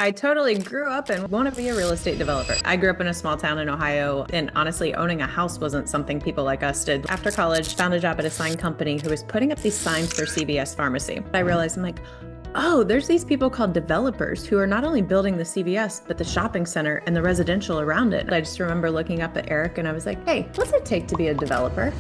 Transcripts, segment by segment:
I totally grew up and want to be a real estate developer. I grew up in a small town in Ohio, and honestly, owning a house wasn't something people like us did. After college, found a job at a sign company who was putting up these signs for CVS Pharmacy. I realized I'm like, oh, there's these people called developers who are not only building the CVS, but the shopping center and the residential around it. I just remember looking up at Eric and I was like, hey, what's it take to be a developer?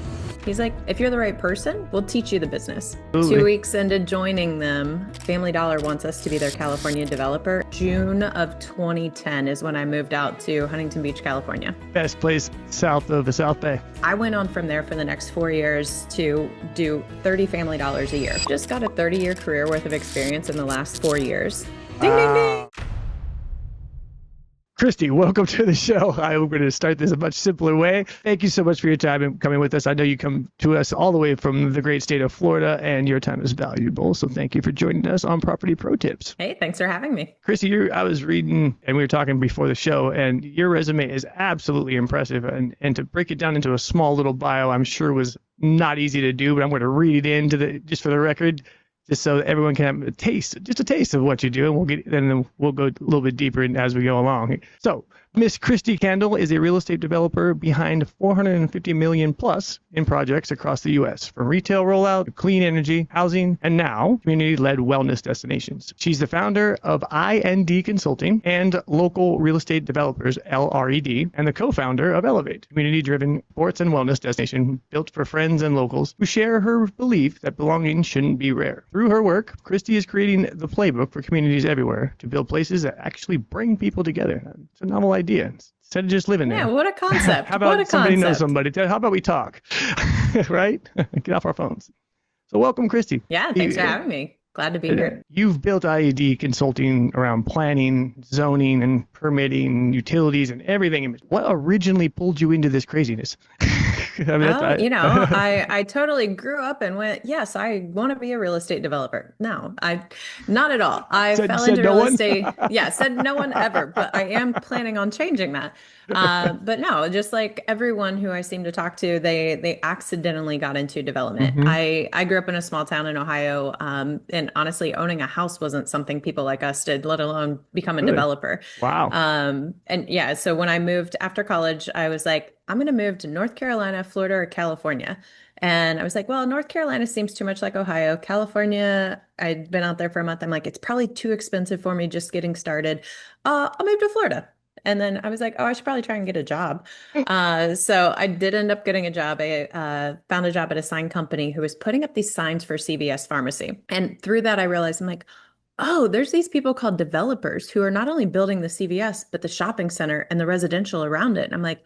He's like, if you're the right person, we'll teach you the business. Absolutely. 2 weeks into joining them, Family Dollar wants us to be their California developer. June of 2010 is when I moved out to Huntington Beach, California. Best place south of the South Bay. I went on from there for the next 4 years to do 30 Family Dollars a year. Just got a 30-year career worth of experience in the last 4 years. Ding, ding, ding. Kristi, welcome to the show. I'm going to start this a much simpler way. Thank you so much for your time and coming with us. I know you come to us all the way from the great state of Florida, and your time is valuable. So thank you for joining us on Property Pro Tips. Hey, thanks for having me. Kristi, I was reading, and we were talking before the show, and your resume is absolutely impressive. And to break it down into a small little bio, I'm sure was not easy to do, but I'm going to read it into just for the record, just so that everyone can have just a taste of what you do, and then we'll go a little bit deeper as we go along. So, Miss Kristi Kandel is a real estate developer behind 450 million plus in projects across the U.S., from retail rollout to clean energy, housing, and now community-led wellness destinations. She's the founder of I&D Consulting and Local Real Estate Developers, LRED, and the co-founder of Elevate, community-driven sports and wellness destination built for friends and locals who share her belief that belonging shouldn't be rare. Through her work, Kristi is creating the playbook for communities everywhere to build places that actually bring people together. It's a novel idea. Instead of just living there. Yeah, what a concept. How about what a somebody concept. knows somebody? How about we talk? Right? Get off our phones. So welcome, Kristi. Yeah, thanks for having me. Glad to be here. You've built I&D Consulting around planning, zoning, and permitting, utilities, and everything. What originally pulled you into this craziness? I totally grew up and went, yes, I want to be a real estate developer. No, not at all. I fell into real estate. Yeah, said no one ever, but I am planning on changing that. But no, just like everyone who I seem to talk to, they accidentally got into development. Mm-hmm. I grew up in a small town in Ohio, and honestly, owning a house wasn't something people like us did, let alone become a developer. Wow. And yeah, so when I moved after college, I was like, I'm going to move to North Carolina, Florida, or California. And I was like, well, North Carolina seems too much like Ohio. California, I'd been out there for a month. I'm like, it's probably too expensive for me just getting started. I'll move to Florida. And then I was like, oh, I should probably try and get a job. So I did end up getting a job. I found a job at a sign company who was putting up these signs for CVS Pharmacy. And through that, I realized I'm like, oh, there's these people called developers who are not only building the CVS, but the shopping center and the residential around it. And I'm like,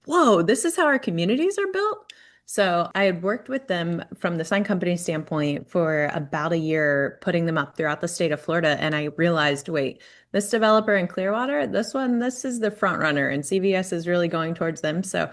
whoa, this is how our communities are built. So I had worked with them from the sign company standpoint for about a year, putting them up throughout the state of Florida. And I realized, wait, this developer in Clearwater, this is the front runner, and CVS is really going towards them. So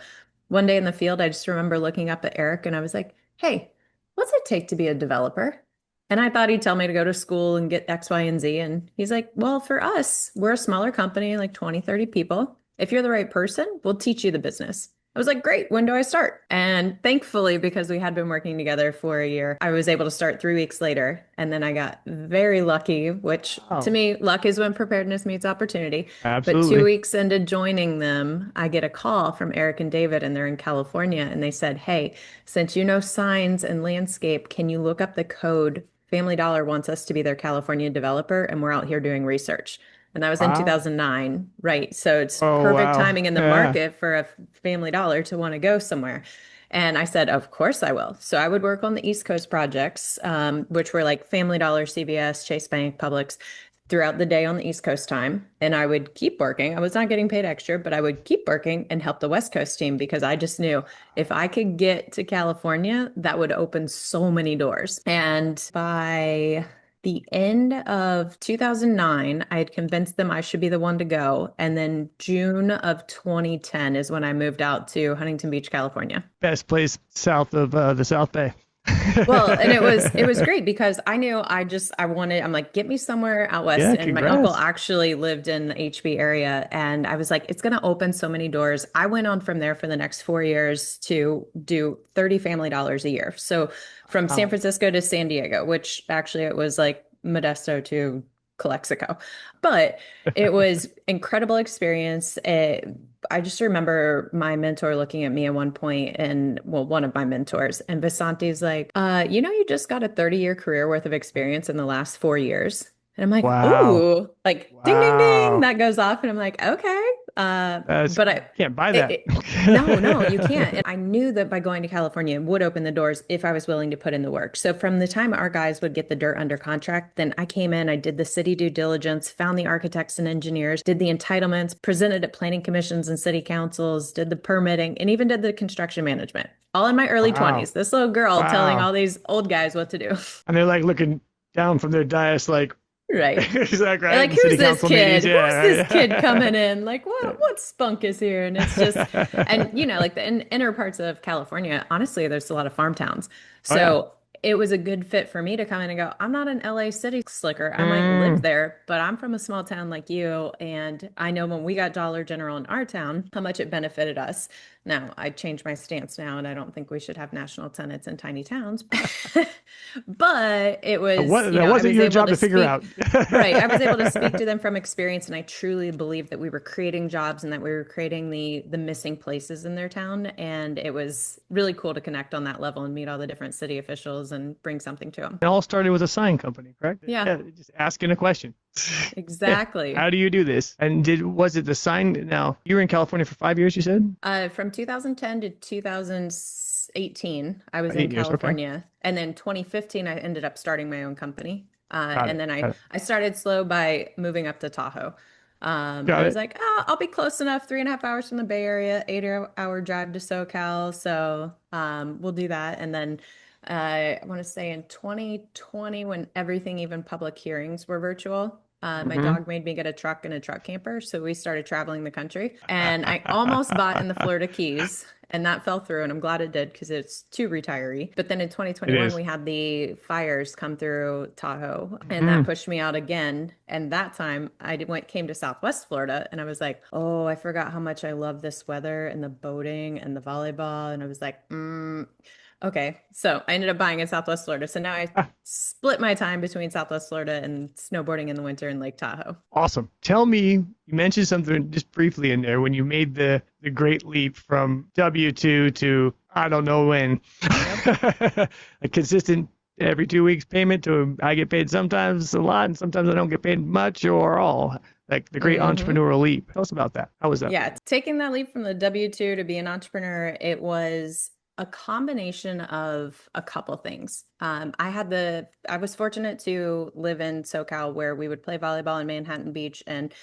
one day in the field, I just remember looking up at Eric and I was like, hey, what's it take to be a developer? And I thought he'd tell me to go to school and get X, Y, and Z. And he's like, well, for us, we're a smaller company, like 20, 30 people. If you're the right person, we'll teach you the business. I was like, great, when do I start? And thankfully, because we had been working together for a year, I was able to start 3 weeks later. And then I got very lucky, which to me, luck is when preparedness meets opportunity. Absolutely. But 2 weeks into joining them, I get a call from Eric and David, and they're in California. And they said, hey, since you know signs and landscape, can you look up the code? Family Dollar wants us to be their California developer, and we're out here doing research. And that was in 2009, right? So it's perfect timing in the market for a Family Dollar to want to go somewhere. And I said, of course I will. So I would work on the East Coast projects, which were like Family Dollar, CVS, Chase Bank, Publix, throughout the day on the East Coast time. And I would keep working. I was not getting paid extra, but I would keep working and help the West Coast team, because I just knew if I could get to California, that would open so many doors. And by the end of 2009, I had convinced them I should be the one to go. And then June of 2010 is when I moved out to Huntington Beach, California. Best place south of the South Bay. Well, and it was great because I knew I'm like, get me somewhere out west. Yeah, and my uncle actually lived in the HB area. And I was like, it's going to open so many doors. I went on from there for the next 4 years to do 30 Family Dollars a year. So from San Francisco to San Diego, which actually it was like Modesto to Calexico. But it was incredible experience. I just remember my mentor looking at me at one point and, well, one of my mentors, and Vasanti's like, you just got a 30-year career worth of experience in the last 4 years. And I'm like, Wow. ooh, like ding, ding, ding, Wow. that goes off. And I'm like, okay. That's, But I, can't buy it, that. it, no, no, you can't. And I knew that by going to California it would open the doors if I was willing to put in the work. So from the time our guys would get the dirt under contract, then I came in, I did the city due diligence, found the architects and engineers, did the entitlements, presented at planning commissions and city councils, did the permitting, and even did the construction management. All in my early Wow. 20s. This little girl telling Wow. all these old guys what to do. And they're like looking down from their dais, like, Right. is that They're right? like, In who's city this council meetings. kid? Yeah, Who's this kid right. coming in? Like, what spunk is here? And it's just, and like the inner parts of California, honestly, there's a lot of farm towns. Oh, yeah. So it was a good fit for me to come in and go, I'm not an LA city slicker. I might live Mm. there, but I'm from a small town like you. And I know when we got Dollar General in our town, how much it benefited us. Now, I changed my stance now, and I don't think we should have national tenants in tiny towns. But it was, What, that I wasn't was your able job to to figure out. speak. Right. I was able to speak to them from experience, and I truly believed that we were creating jobs and that we were creating the missing places in their town. And it was really cool to connect on that level and meet all the different city officials and bring something to them. It all started with a sign company, correct? Yeah, Yeah, just asking a question. exactly. How do you do this? And was it the sign? Now, you were in California for 5 years, you said? From 2010 to 2018, I was in 8 years. Okay. California. And then 2015, I ended up starting my own company. Got And it. then Got it. I started slow by moving up to Tahoe. I Got was it. like, oh, I'll be close enough, 3.5 hours from the Bay Area, 8 hour drive to SoCal. So we'll do that. And then I want to say in 2020, when everything, even public hearings were virtual, my Mm-hmm. dog made me get a truck and a truck camper. So we started traveling the country. And I almost bought in the Florida Keys. And that fell through, and I'm glad it did because it's too retiree. But then in It 2021, is. we had the fires come through Tahoe, and that Mm-hmm. pushed me out again. And that time, came to Southwest Florida, and I was like, oh, I forgot how much I love this weather and the boating and the volleyball. And I was like, okay. So I ended up buying in Southwest Florida. So now I Ah, split my time between Southwest Florida and snowboarding in the winter in Lake Tahoe. awesome. Tell me, you mentioned something just briefly in there when you made the great leap from W-2 to I don't know when. Yep. A consistent every 2 weeks payment to I get paid sometimes a lot and sometimes I don't get paid much or all. Like the great Hmm. entrepreneurial leap. Tell us about that. How was that for Yeah, you? taking that leap from the W-2 to be an entrepreneur, it was a combination of a couple things. I was fortunate to live in SoCal where we would play volleyball in Manhattan Beach, and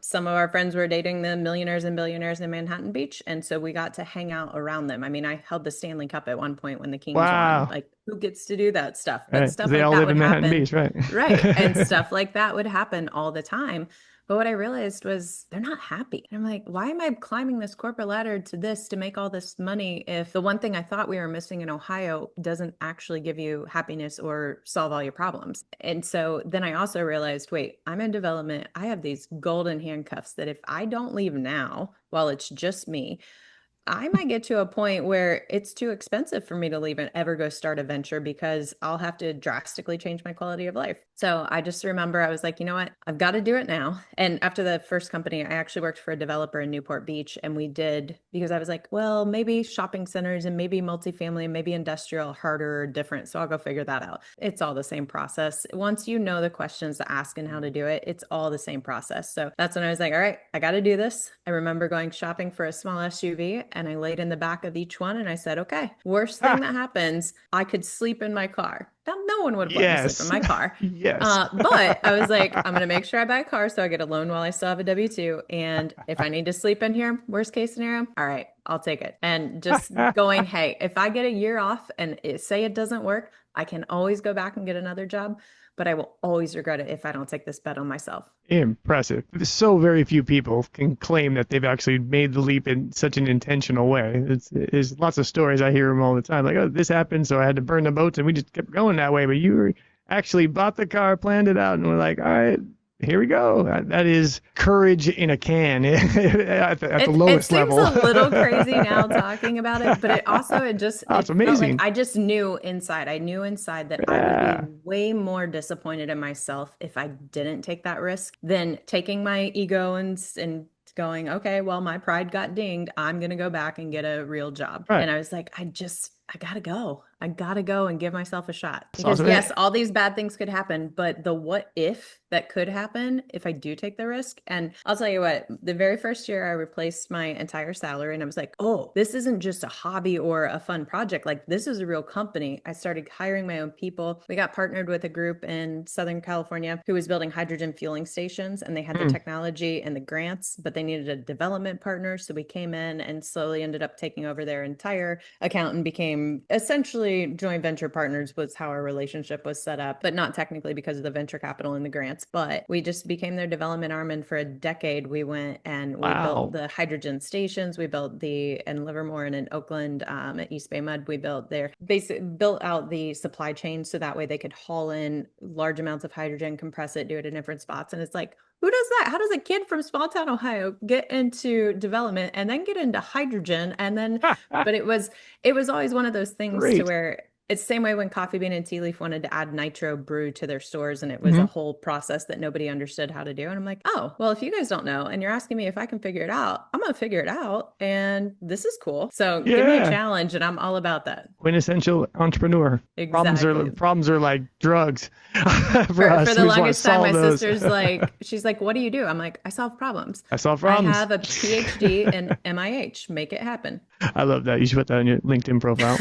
some of our friends were dating the millionaires and billionaires in Manhattan Beach, and so we got to hang out around them. I mean, I held the Stanley Cup at one point when the Kings won. Wow. Like, who gets to do that stuff? But Right. 'Cause stuff they like all that live would in Manhattan happen. Beach, right? Right. And stuff like that would happen all the time. But what I realized was they're not happy. And I'm like, why am I climbing this corporate ladder to this to make all this money if the one thing I thought we were missing in Ohio doesn't actually give you happiness or solve all your problems? And so then I also realized, wait, I'm in development. I have these golden handcuffs that if I don't leave now, while it's just me, I might get to a point where it's too expensive for me to leave and ever go start a venture because I'll have to drastically change my quality of life. So I just remember I was like, you know what? I've got to do it now. And after the first company, I actually worked for a developer in Newport Beach. And we did, because I was like, well, maybe shopping centers and maybe multifamily and maybe industrial harder or different. So I'll go figure that out. It's all the same process. Once you know the questions to ask and how to do it, it's all the same process. So that's when I was like, all right, I got to do this. I remember going shopping for a small SUV, and I laid in the back of each one and I said, okay, worst thing Ah, that happens, I could sleep in my car. Now, no one would have let me sleep in yes. my car. Yes. But I was like, I'm going to make sure I buy a car so I get a loan while I still have a W-2. And if I need to sleep in here, worst case scenario, all right, I'll take it. And just going, hey, if I get a year off and say it doesn't work, I can always go back and get another job, but I will always regret it if I don't take this bet on myself. Impressive. So very few people can claim that they've actually made the leap in such an intentional way. There's lots of stories I hear them all the time, like, oh, this happened, so I had to burn the boats, and we just kept going that way. But you actually bought the car, planned it out, and we're like, all right, Here we go. That is courage in a can at the It lowest seems level. a little crazy now talking about it, but Oh, it's it felt like amazing. I just knew inside. I knew inside that I would be Yeah. way more disappointed in myself if I didn't take that risk than taking my ego and going, okay, well, my pride got dinged. I'm gonna go back and get a real job. Right. And I was like, I gotta go. I gotta go and give myself a shot. It's Because awesome. yes, all these bad things could happen, but the what if that could happen if I do take the risk. And I'll tell you what, the very first year I replaced my entire salary and I was like, oh, this isn't just a hobby or a fun project. Like this is a real company. I started hiring my own people. We got partnered with a group in Southern California who was building hydrogen fueling stations, and they had the Mm. technology and the grants, but they needed a development partner. So we came in and slowly ended up taking over their entire account and became essentially joint venture partners was how our relationship was set up, but not technically because of the venture capital and the grants, but we just became their development arm. And for a decade, we went and we built Wow. the hydrogen stations. We built the in Livermore and in Oakland at East Bay Mud. We built their basic built out the supply chain so that way they could haul in large amounts of hydrogen, compress it, do it in different spots. And it's like, who does that? How does a kid from small town Ohio get into development and then get into hydrogen? And then, but it was always one of those things to Great. where it's the same way when Coffee Bean and Tea Leaf wanted to add nitro brew to their stores, and it was a Hmm. whole process that nobody understood how to do. And I'm like, oh, well, if you guys don't know and you're asking me if I can figure it out, I'm going to figure it out. And this is cool. So give me a Yeah. challenge, and I'm all about that. Quintessential entrepreneur. Exactly. Problems are like drugs for For us. the We just want to longest time, solve my those. sister's like, she's like, what do you do? I'm like, I solve problems. I solve I problems. have a PhD in MIH. Make it happen. I love that. You should put that on your LinkedIn profile.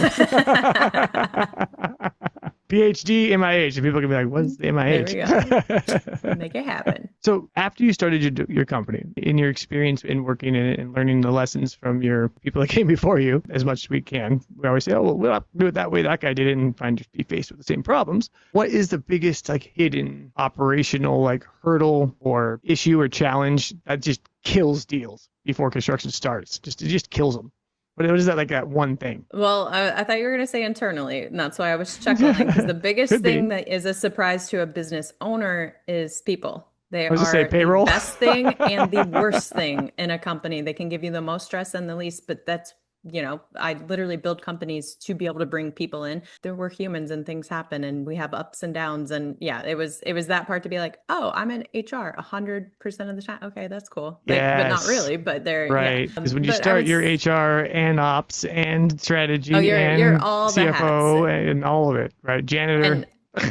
PhD MIH. And people can be like, what is the There we go. MIH? Make it happen. So after you started your company, in your experience in working in it and learning the lessons from your people that came before you, as much as we can, we always say, oh, well, we'll have to do it that way that guy did it, and be faced with the same problems. What is the biggest like hidden operational like hurdle or issue or challenge that just kills deals before construction starts? It just kills them. What is that like that one thing? Well, I thought you were going to say internally, and that's why I was chuckling because the biggest Could thing be. that is a surprise to a business owner is people. They I was just say are the payroll. best thing and the worst thing in a company. They can give you the most stress and the least, but that's, I literally build companies to be able to bring people in. There were humans and things happen and we have ups and downs. And yeah, it was that part to be like, oh, I'm in HR 100% of the time. Okay, that's cool. Like, but not Yes. really, but there, yeah. Right. Because when you But I start would, your HR and ops and oh, strategy you're and all the hats. CFO and all of it, right? Janitor. And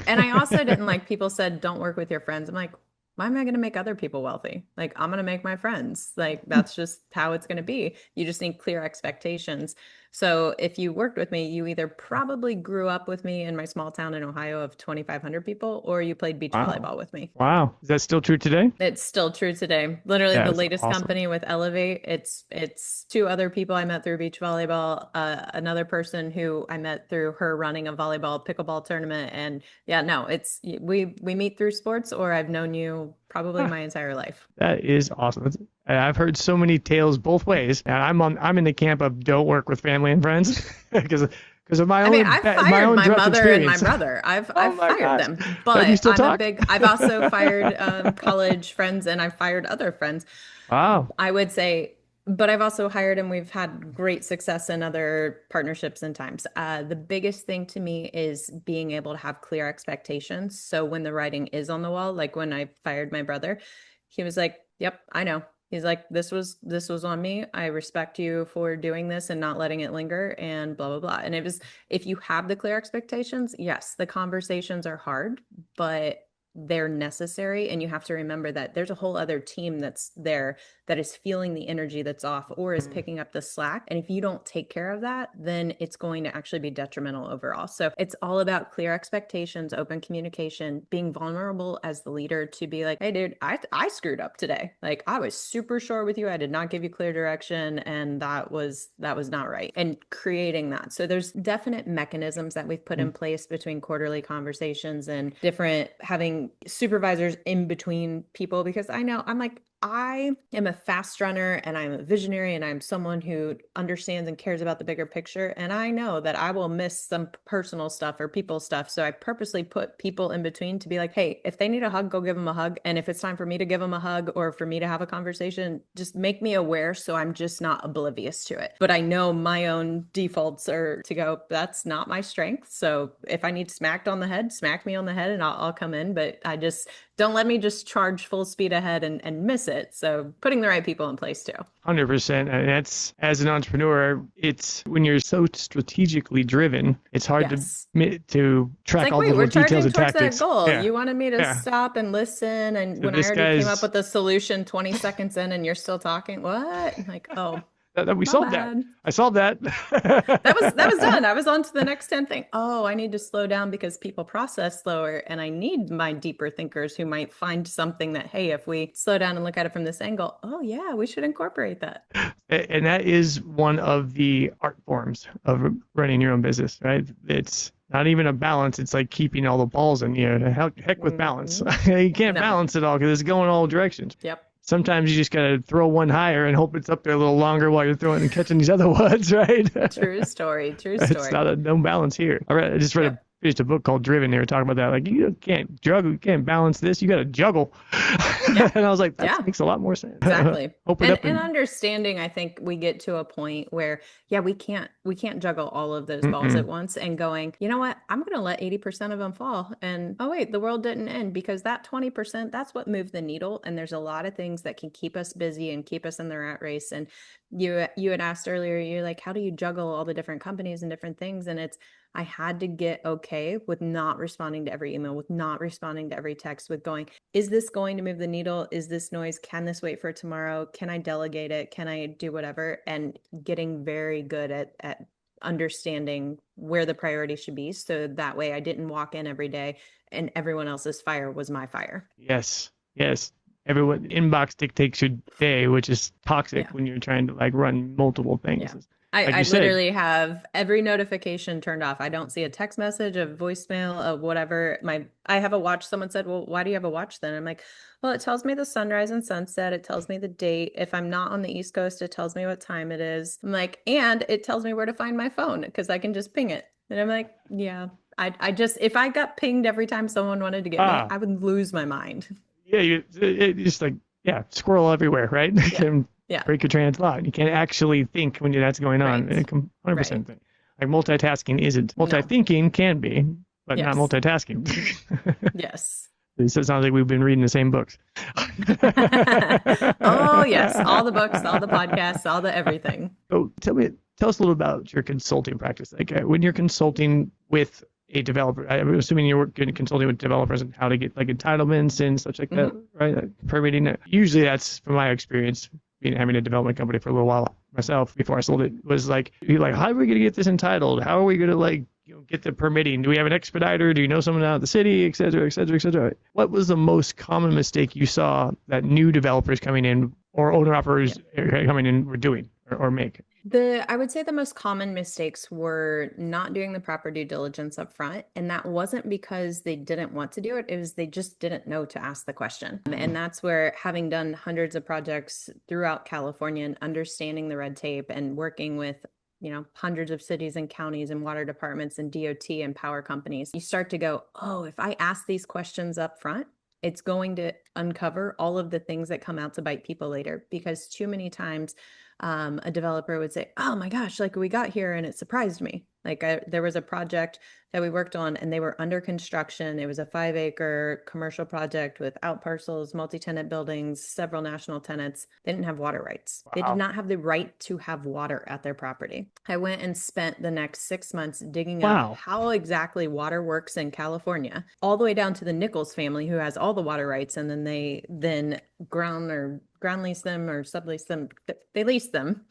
and I also didn't like people said don't work with your friends. I'm like, why am I going to make other people wealthy? Like I'm going to make my friends. Like that's just how it's going to be. You just need clear expectations. So if you worked with me, you either probably grew up with me in my small town in Ohio of 2,500 people, or you played beach Wow. volleyball with me. Wow. Is that still true today? It's still true today. Literally, the That's latest awesome. company with Elevate. It's two other people I met through beach volleyball. Another person who I met through her running a volleyball pickleball tournament. And yeah, no, it's we meet through sports, or I've known you probably Huh. my entire life. That is awesome. I've heard so many tales both ways, and I'm in the camp of don't work with family and friends because of I mean, I've my fired own my direct mother and my experience. brother. Oh I've my fired gosh. them, Do you but still talk? I've also fired college friends and I've fired other friends. Wow. I would say, but I've also hired and we've had great success in other partnerships and times. The biggest thing to me is being able to have clear expectations. So when the writing is on the wall, like when I fired my brother, he was like, "Yep, I know." He's like, this was on me. I respect you for doing this and not letting it linger and blah blah blah." And it was if you have the clear expectations, yes, the conversations are hard, but they're necessary. And you have to remember that there's a whole other team that's there that is feeling the energy that's off or is picking up the slack. And if you don't take care of that, then it's going to actually be detrimental overall. So it's all about clear expectations, open communication, being vulnerable as the leader to be like, hey, dude, I screwed up today. Like I was super sure with you. I did not give you clear direction. And that was not right. And creating that. So there's definite mechanisms that we've put in place between quarterly conversations and different having supervisors in between people because I know I'm like, I am a fast runner and I'm a visionary and I'm someone who understands and cares about the bigger picture. And I know that I will miss some personal stuff or people stuff. So I purposely put people in between to be like, hey, if they need a hug, go give them a hug. And if it's time for me to give them a hug or for me to have a conversation, just make me aware so I'm just not oblivious to it. But I know my own defaults are to go, that's not my strength. So if I need smacked on the head, smack me on the head and I'll come in. But I just don't let me just charge full speed ahead and miss it. So putting the right people in place too. 100%. And that's, as an entrepreneur, it's when you're so strategically driven, it's hard Yes. to It's track like, all the wait, little we're details charging and towards that tactics. goal. Yeah. You wanted me to Yeah. stop and listen. And So when I this already came up guy's with the solution 20 seconds in and you're still talking, what? Like, oh, that we my solved that. bad. I solved that. That was done. I was on to the next 10 thing. Oh, I need to slow down because people process slower and I need my deeper thinkers who might find something that, hey, if we slow down and look at it from this angle, oh yeah, we should incorporate that. And that is one of the art forms of running your own business, right? It's not even a balance. It's like keeping all the balls in the air. Heck with balance. You can't No. balance it all because it's going all directions. Yep. Sometimes you just got to throw one higher and hope it's up there a little longer while you're throwing and catching these other ones, right? True story. True It's story. no balance here. I just read Yep. finished a book called Driven. They were talking about that. Like, you can't juggle, you can't balance this. You got to juggle. Yeah. And I was like, that Yeah. makes a lot more sense. Exactly. Open And up and and understanding, I think we get to a point where, yeah, we can't juggle all of those balls mm-mm. at once and going, you know what? I'm going to let 80% of them fall. And oh wait, the world didn't end because that 20%, that's what moved the needle. And there's a lot of things that can keep us busy and keep us in the rat race. And you had asked earlier, you're like, how do you juggle all the different companies and different things? And it's I had to get okay with not responding to every email, with not responding to every text, with going, is this going to move the needle? Is this noise? Can this wait for tomorrow? Can I delegate it? Can I do whatever? And getting very good at understanding where the priority should be. So that way I didn't walk in every day and everyone else's fire was my fire. Yes, yes. Everyone inbox dictates your day, which is toxic Yeah. when you're trying to like run multiple Yeah. things. Like I you said, literally have every notification turned off. I don't see a text message, a voicemail, of whatever. I have a watch. Someone said, well, why do you have a watch then? I'm like, well, it tells me the sunrise and sunset. It tells me the date. If I'm not on the East Coast, it tells me what time it is. I'm like, and it tells me where to find my phone because I can just ping it. And I'm like, yeah, I just, if I got pinged every time someone wanted to get me, ah, I would lose my mind. yeah, it's just like, yeah, squirrel everywhere, right? Yeah. Can Yeah. break your train of thought. You can't actually think when that's going on. Right. 100% Right. thing. Like multitasking isn't. No. Multi-thinking can be, but not Yes. multitasking. Yes. It sounds like we've been reading the same books. Oh, yes. All the books, all the podcasts, all the everything. So tell us a little about your consulting practice. Like when you're consulting with a developer, I'm assuming you're consulting with developers and how to get like entitlements and such like that, right? Like permitting. Usually that's from my experience, having a development company for a little while myself before I sold it, was like, you're like, how are we going to get this entitled? How are we going to like, get the permitting? Do we have an expediter? Do you know someone out of the city, et cetera, et cetera, et cetera? What was the most common mistake you saw that new developers coming in or owner operators coming in were doing or make? I would say the most common mistakes were not doing the proper due diligence up front. And that wasn't because they didn't want to do it. It was they just didn't know to ask the question. And that's where, having done hundreds of projects throughout California and understanding the red tape and working with hundreds of cities and counties and water departments and DOT and power companies, you start to go, oh, if I ask these questions up front, it's going to uncover all of the things that come out to bite people later. Because too many times a developer would say, oh my gosh, like we got here and it surprised me. Like there was a project that we worked on and they were under construction. It was a 5-acre commercial project with out parcels, multi-tenant buildings, several national tenants. They didn't have water rights. They did Wow. not have the right to have water at their property. I went and spent the next 6 months digging up Wow. how exactly water works in California, all the way down to the Nichols family who has all the water rights. And then they ground lease them or sublease them. They lease them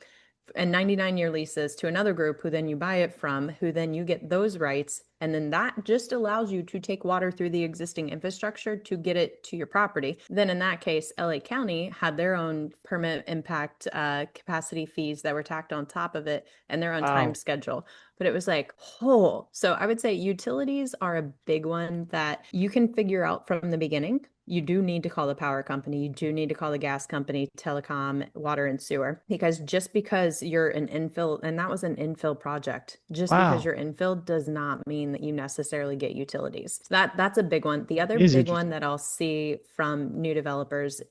and 99-year leases to another group who then you buy it from, who then you get those rights. And then that just allows you to take water through the existing infrastructure to get it to your property. Then in that case, LA County had their own permit impact capacity fees that were tacked on top of it and their own time Wow. schedule. But it was like, oh, so I would say utilities are a big one that you can figure out from the beginning. you do need to call the power company. You do need to call the gas company, telecom, water and sewer, because just because you're an infill, and that was an infill project, just because Wow. you're infill does not mean that you necessarily get utilities. So that's a big one. The other It is big one interesting. that I'll see from new developers,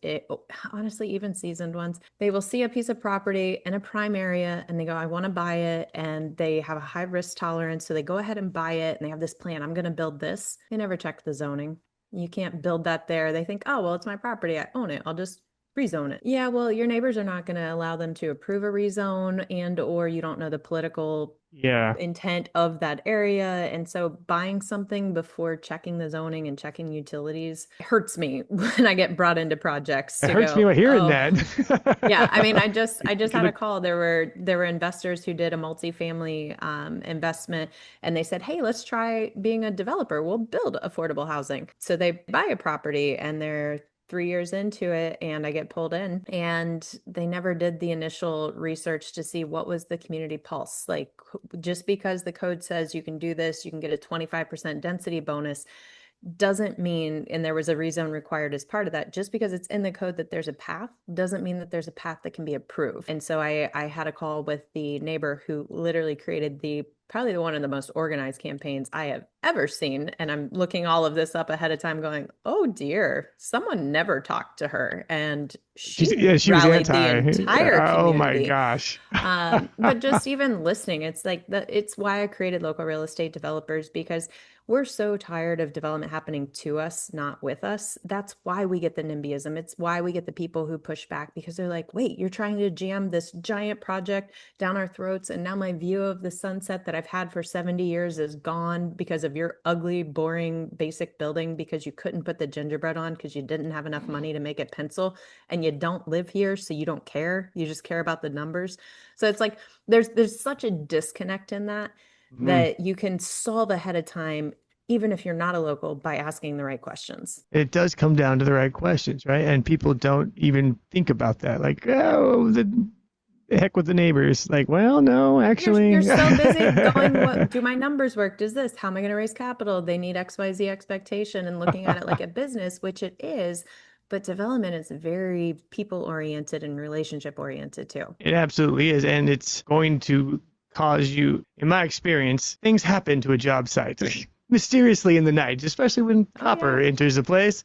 honestly, even seasoned ones, they will see a piece of property in a prime area and they go, I want to buy it. And they have a high risk tolerance. So they go ahead and buy it and they have this plan. I'm going to build this. They never check the zoning. You can't build that there. They think, oh, well, it's my property. I own it. I'll just rezone it. Yeah, well, your neighbors are not going to allow them to approve a rezone, and or you don't know the political Yeah. intent of that area. And so buying something before checking the zoning and checking utilities hurts me when I get brought into projects It to hurts me go, by hearing oh, yeah. I that. mean, I just had a Look, call. There were investors who did a multifamily investment, and they said, "Hey, let's try being a developer. We'll build affordable housing." So they buy a property, and they're 3 years into it, and I get pulled in, and they never did the initial research to see what was the community pulse. Like, just because the code says you can do this, you can get a 25% density bonus doesn't mean, and there was a rezone required as part of that, just because it's in the code that there's a path doesn't mean that there's a path that can be approved. And so I had a call with the neighbor who literally created the probably the one of the most organized campaigns I have ever seen. And I'm looking all of this up ahead of time going, oh dear, someone never talked to her. And she she was rallied the anti. entire Oh my community. gosh. But just even listening, it's like it's why I created local real estate developers, because we're so tired of development happening to us, not with us. That's why we get the NIMBYism. It's why we get the people who push back, because they're like, wait, you're trying to jam this giant project down our throats. And now my view of the sunset that I've had for 70 years is gone because of your ugly, boring, basic building, because you couldn't put the gingerbread on because you didn't have enough money to make it pencil, and you don't live here. So you don't care. You just care about the numbers. So it's like, there's such a disconnect in that Mhm. that you can solve ahead of time, even if you're not a local, by asking the right questions. It does come down to the right questions, right? And people don't even think about that. Like, Yep. oh, the heck with the neighbors. Like, well, no, You're actually. so busy going, what do my numbers work? Does this? How am I going to raise capital? They need XYZ expectation, and looking at it like a business, which it is, but development is very people oriented and relationship oriented too. It absolutely is. And it's going to cause you, in my experience, things happen to a job site mysteriously in the night, especially when Oh copper yeah. enters a place.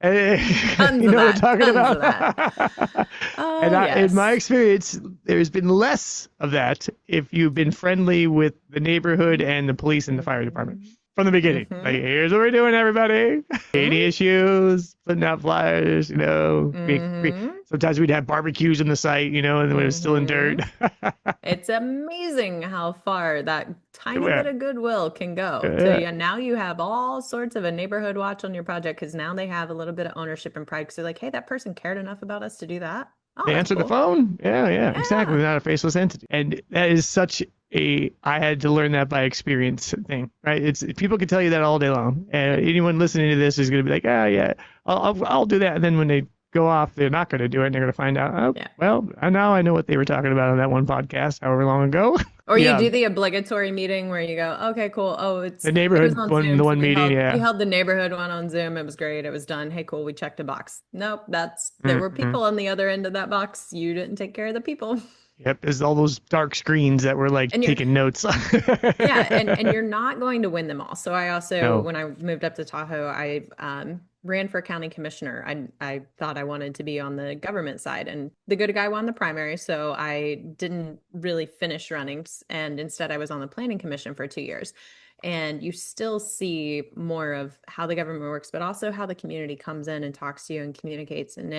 Tons You of know what that. I'm talking Tons of that. about? Oh And in my yes. experience, there's been less of that if you've been friendly with the neighborhood and the police and the fire department Mm-hmm. from the beginning. Like, Mm-hmm. here's what we're doing, everybody. Any issues, putting out flyers, Mm-hmm. sometimes we'd have barbecues in the site, and when it was still in dirt. Mm-hmm. It's amazing how far that tiny Yeah. bit of goodwill can go. So Yeah. yeah, now you have all sorts of a neighborhood watch on your project because now they have a little bit of ownership and pride. Because they're like, hey, that person cared enough about us to do that. Oh, They that's answered the cool. phone. Yeah, yeah, exactly. Yeah. They're not a faceless entity. And that is such I had to learn that by experience thing, right? It's people can tell you that all day long. And Yep. anyone listening to this is going to be like, oh, yeah, I'll do that. And then when they go off, they're not going to do it. And they're going to find out, oh, Yeah. well, now I know what they were talking about on that one podcast, however long ago. Or you Yeah. do the obligatory meeting where you go, okay, cool. Oh, The it was neighborhood on one, Zoom, the so one meeting. we Yeah. held the neighborhood one on Zoom. It was great. It was done. Hey, cool. We checked a box. Nope, there were Mm-hmm. people on the other end of that box. You didn't take care of the people. Yep. There's all those dark screens that were like And you're taking notes. Yeah, and you're not going to win them all. So I also, No. when I moved up to Tahoe, I ran for county commissioner. I thought I wanted to be on the government side, and the good guy won the primary, so I didn't really finish running, and instead I was on the planning commission for 2 years. And you still see more of how the government works, but also how the community comes in and talks to you and communicates. And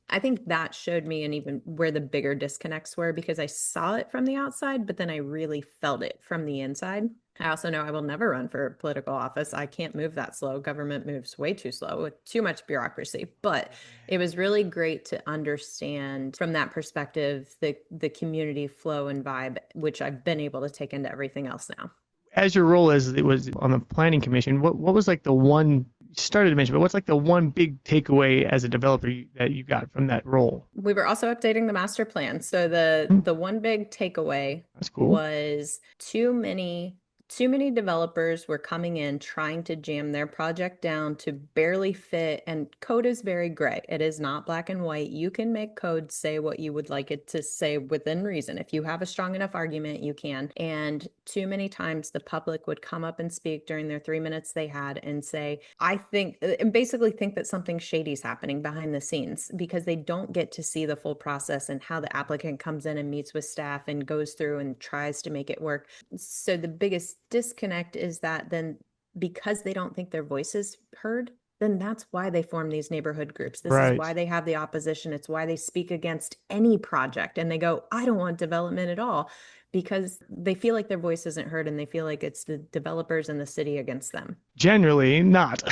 I think that showed me and even where the bigger disconnects were, because I saw it from the outside, but then I really felt it from the inside. I also know I will never run for political office. I can't move that slow. Government moves way too slow with too much bureaucracy. But it was really great to understand from that perspective the community flow and vibe, which I've been able to take into everything else now. As your role as it was on the planning commission, what was like the one you started to mention, but what's like the one big takeaway as a developer that you got from that role? We were also updating the master plan. So Hmm, the one big takeaway that's cool. was too many too many developers were coming in trying to jam their project down to barely fit, and code is very gray. It is not black and white. You can make code say what you would like it to say within reason. If you have a strong enough argument, you can. And too many times the public would come up and speak during their 3 minutes they had and say, I think, and basically think that something shady is happening behind the scenes because they don't get to see the full process and how the applicant comes in and meets with staff and goes through and tries to make it work. So the biggest disconnect is that then because they don't think their voice is heard, then that's why they form these neighborhood groups. This is Right. why they have the opposition. It's why they speak against any project and they go, I don't want development at all, because they feel like their voice isn't heard and they feel like it's the developers and the city against them. Generally not.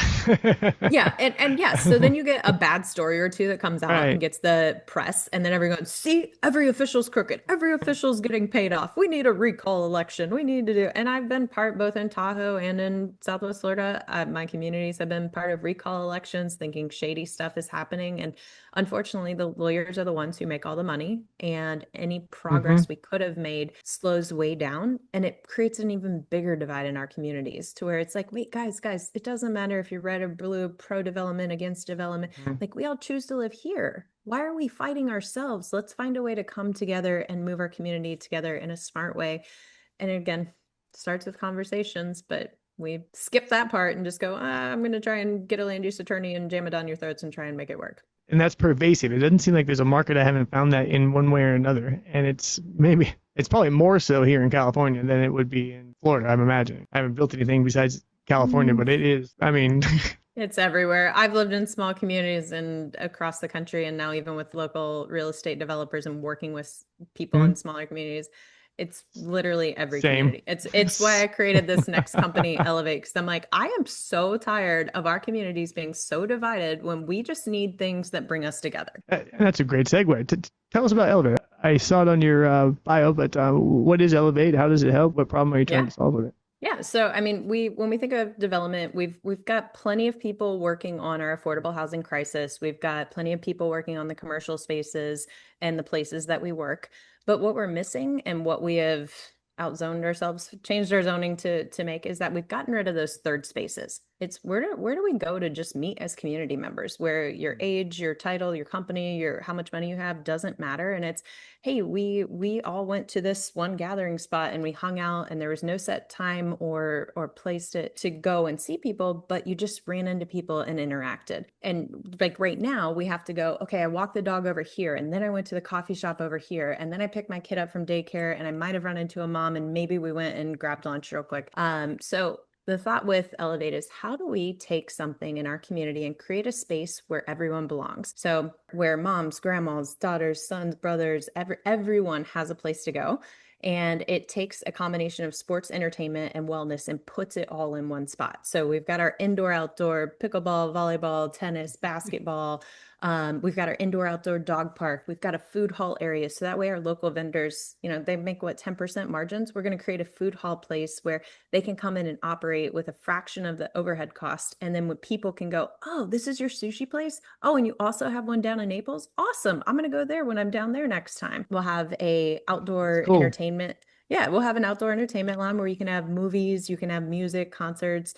Yeah, and yes, so then you get a bad story or two that comes out and Right. gets the press, and then everyone goes, see, every official's crooked. Every official's getting paid off. We need a recall election. We need to do. And I've been part both in Tahoe and in Southwest Florida. My communities have been part of recall elections, thinking shady stuff is happening. And unfortunately, the lawyers are the ones who make all the money, and any Hmm. progress we could have made slows way down, and it creates an even bigger divide in our communities to where it's like, wait, guys, it doesn't matter if you're red or blue, pro development, against development. Like, we all choose to live here. Why are we fighting ourselves? Let's find a way to come together and move our community together in a smart way. And again, starts with conversations, but we skip that part and just go, I'm going to try and get a land use attorney and jam it down your throats and try and make it work. And that's pervasive. It doesn't seem like there's a market I haven't found that in one way or another. And it's probably more so here in California than it would be in Florida, I'm imagining. I haven't built anything besides California, but it is, I mean, It's everywhere. I've lived in small communities and across the country, and now even with local real estate developers and working with people in smaller communities, it's literally every same. community. It's why I created this next company, Elevate, because I'm like, I am so tired of our communities being so divided when we just need things that bring us together. And that's a great segue. Tell us about Elevate. I saw it on your bio, but what is Elevate? How does it help? What problem are you trying Yeah. to solve with it? Yeah, so I mean, we when we think of development, we've got plenty of people working on our affordable housing crisis. We've got plenty of people working on the commercial spaces and the places that we work. But what we're missing and what we have outzoned ourselves, changed our zoning to make is that we've gotten rid of those third spaces. It's where do we go to just meet as community members, where your age, your title, your company, your how much money you have doesn't matter. And it's, hey, we all went to this one gathering spot and we hung out and there was no set time or place to go and see people, but you just ran into people and interacted. And like right now, we have to go, okay, I walked the dog over here and then I went to the coffee shop over here and then I picked my kid up from daycare and I might have run into a mom and maybe we went and grabbed lunch real quick. So the thought with Elevate is, how do we take something in our community and create a space where everyone belongs? So where moms, grandmas, daughters, sons, brothers, everyone has a place to go. And it takes a combination of sports, entertainment, and wellness and puts it all in one spot. So we've got our indoor, outdoor, pickleball, volleyball, tennis, basketball. We've got our indoor, outdoor dog park. We've got a food hall area. So that way our local vendors, they make what, 10% margins. We're going to create a food hall place where they can come in and operate with a fraction of the overhead cost. And then when people can go, oh, this is your sushi place. Oh, and you also have one down in Naples. Awesome. I'm going to go there when I'm down there next time. We'll have a That's outdoor cool. entertainment. Yeah, we'll have an outdoor entertainment line where you can have movies, you can have music, concerts,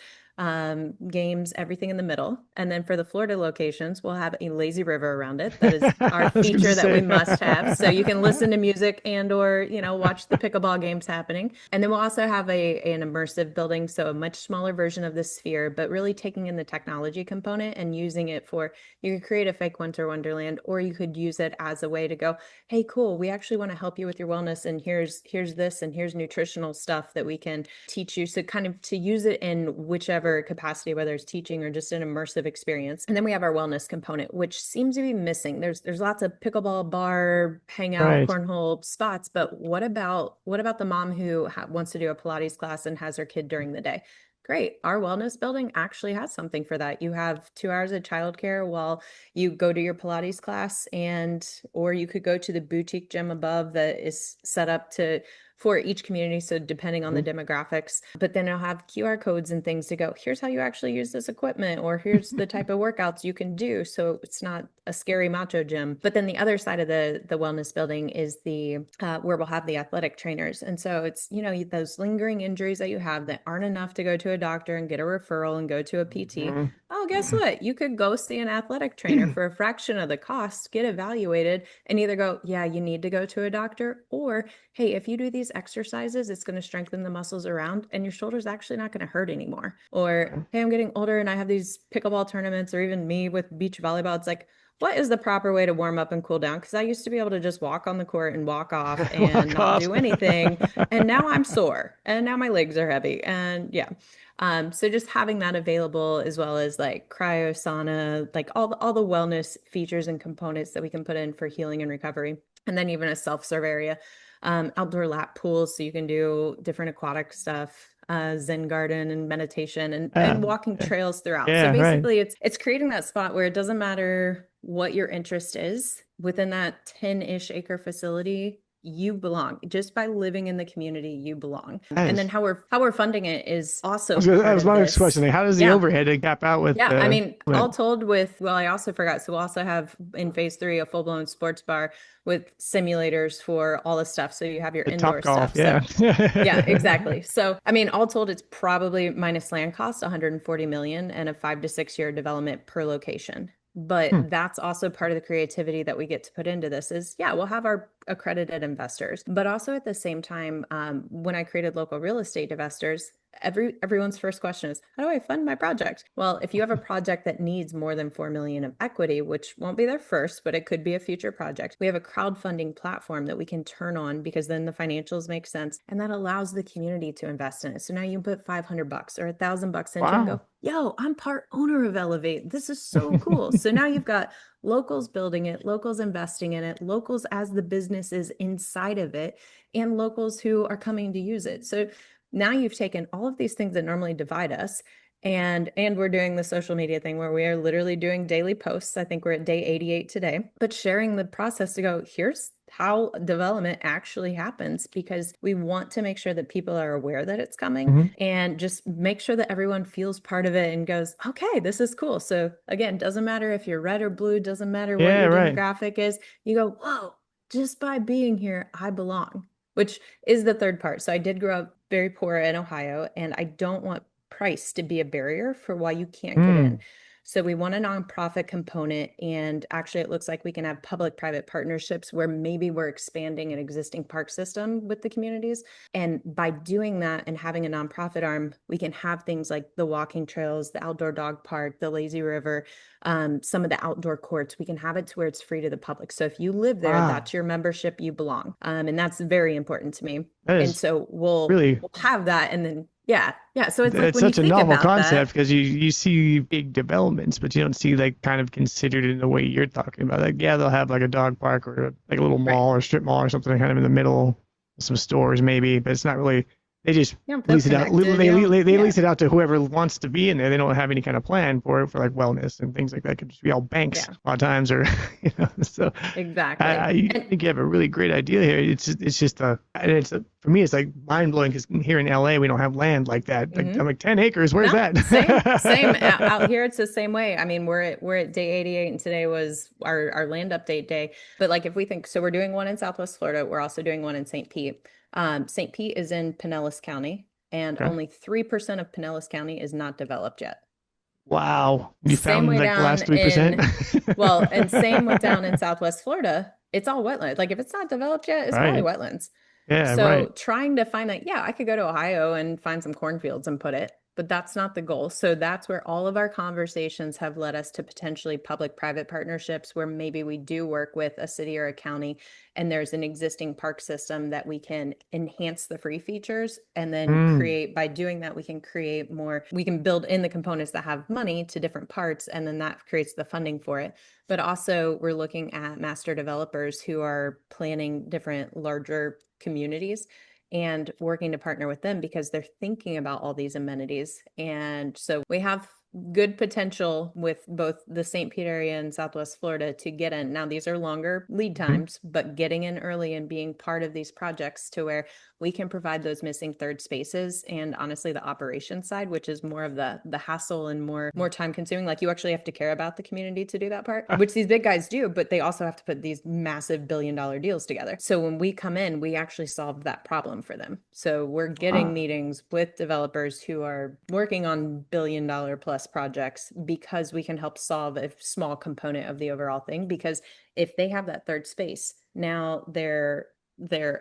games, everything in the middle. And then for the Florida locations, we'll have a lazy river around it. That is our I was going to feature that we say. must have. So you can listen to music and or, watch the pickleball games happening. And then we'll also have an immersive building, so a much smaller version of the sphere, but really taking in the technology component and using it for, you could create a fake winter wonderland, or you could use it as a way to go, hey, cool, we actually want to help you with your wellness, and here's this, and here's nutritional stuff that we can teach you. So kind of to use it in whichever capacity, whether it's teaching or just an immersive experience. And then we have our wellness component, which seems to be missing. There's lots of pickleball, bar, hangout, Right. cornhole spots, but what about the mom who wants to do a Pilates class and has her kid during the day? Great. Our wellness building actually has something for that. You have 2 hours of childcare while you go to your Pilates class, or you could go to the boutique gym above that is set up for each community. So depending on the demographics, but then it'll have QR codes and things to go, here's how you actually use this equipment, or here's the type of workouts you can do. So it's not a scary macho gym. But then the other side of the wellness building is the where we'll have the athletic trainers. And so it's, you know, those lingering injuries that you have that aren't enough to go to a doctor and get a referral and go to a PT. Oh, guess what? You could go see an athletic trainer for a fraction of the cost, get evaluated, and either go, yeah, you need to go to a doctor, or hey, if you do these exercises, it's going to strengthen the muscles around and your shoulder's actually not going to hurt anymore. Or, hey, I'm getting older and I have these pickleball tournaments, or even me with beach volleyball. It's like, what is the proper way to warm up and cool down? Because I used to be able to just walk on the court and walk off and Walk not off. do anything. And now I'm sore and now my legs are heavy. And yeah. So just having that available, as well as like cryo sauna, like all the wellness features and components that we can put in for healing and recovery. And then even a self-serve area, outdoor lap pools, so you can do different aquatic stuff, Zen garden and meditation, and walking trails throughout. So Yeah, right. basically it's creating that spot where it doesn't matter what your interest is within that 10-ish acre facility. You belong. Just by living in the community, you belong. And then Nice. how we're funding it is also That part was of my next question. this. Like, how does the Yeah. overhead gap out with Yeah, I the mean, all told well, I also forgot. So we'll also have in phase 3 a full-blown sports bar with simulators for all the stuff. So you have your the Top indoor Golf? stuff. So Yeah. yeah, exactly. So, I mean, all told, it's probably minus land cost, 140 million, and a 5 to 6 year development per location. But Hmm. that's also part of the creativity that we get to put into this is, yeah, we'll have our accredited investors, but also at the same time, when I created local real estate investors, everyone's first question is, how do I fund my project? Well, if you have a project that needs more than 4 million of equity, which won't be their first, but it could be a future project, we have a crowdfunding platform that we can turn on, because then the financials make sense, and that allows the community to invest in it. So now you can put $500 or $1,000 into it and Wow. go, yo, I'm part owner of Elevate. This is so cool. So now you've got locals building it, locals investing in it, locals as the businesses inside of it, and locals who are coming to use it. So now you've taken all of these things that normally divide us, and we're doing the social media thing where we are literally doing daily posts. I think we're at day 88 today, but sharing the process to go, here's how development actually happens, because we want to make sure that people are aware that it's coming, Mhm. and just make sure that everyone feels part of it and goes, okay, this is cool. So again, doesn't matter if you're red or blue, doesn't matter what Yeah, your right. demographic is. You go, whoa, just by being here, I belong, which is the third part. So I did grow up very poor in Ohio, and I don't want price to be a barrier for why you can't get in. Mm. So we want a nonprofit component, and actually it looks like we can have public-private partnerships where maybe we're expanding an existing park system with the communities. And by doing that and having a nonprofit arm, we can have things like the walking trails, the outdoor dog park, the lazy river, some of the outdoor courts. We can have it to where it's free to the public. So if you live there, Wow. that's your membership, you belong. And that's very important to me. That And is so we'll really, have that, and then yeah. So it's like it's when you such a think novel about concept that, because you see big developments, but you don't see like kind of considered in the way you're talking about. Like, yeah, they'll have like a dog park or like a little right? mall or strip mall or something kind of in the middle, some stores maybe, but it's not really. They just You don't feel lease it out. connected. You don't, They yeah, lease it out to whoever wants to be in there. They don't have any kind of plan for it for like wellness and things like that. It could just be all banks yeah, a lot of times, or So exactly. I And think you have a really great idea here. It's just and for me it's like mind blowing because here in LA we don't have land like that. Like I'm mhm. like 10 acres. Where's No, same that? out here. It's the same way. I mean, we're at day 88, and today was our land update day. But like if we think, so we're doing one in Southwest Florida. We're also doing one in St. Pete. St. Pete is in Pinellas County, and Okay. only 3% of Pinellas County is not developed yet. Wow, you Same found way like the down last 3%. in, well, and same with down in Southwest Florida, it's all wetland. Like if it's not developed yet, it's probably Right. wetlands. Yeah. So Right. trying to find that, yeah, I could go to Ohio and find some cornfields and put it, but that's not the goal. So that's where all of our conversations have led us to potentially public-private partnerships where maybe we do work with a city or a county, and there's an existing park system that we can enhance the free features, and then Mm. create, by doing that, we can create more, we can build in the components that have money to different parts, and then that creates the funding for it. But also we're looking at master developers who are planning different larger communities and working to partner with them because they're thinking about all these amenities. And so we have good potential with both the St. Pete area and Southwest Florida to get in. Now, these are longer lead Mhm. times, but getting in early and being part of these projects to where we can provide those missing third spaces, and honestly the operations side, which is more of the hassle and more time consuming. Like, you actually have to care about the community to do that part, which these big guys do, but they also have to put these massive $1 billion deals together. So when we come in, we actually solve that problem for them. So we're getting Wow. meetings with developers who are working on $1 billion plus projects because we can help solve a small component of the overall thing. Because if they have that third space, now their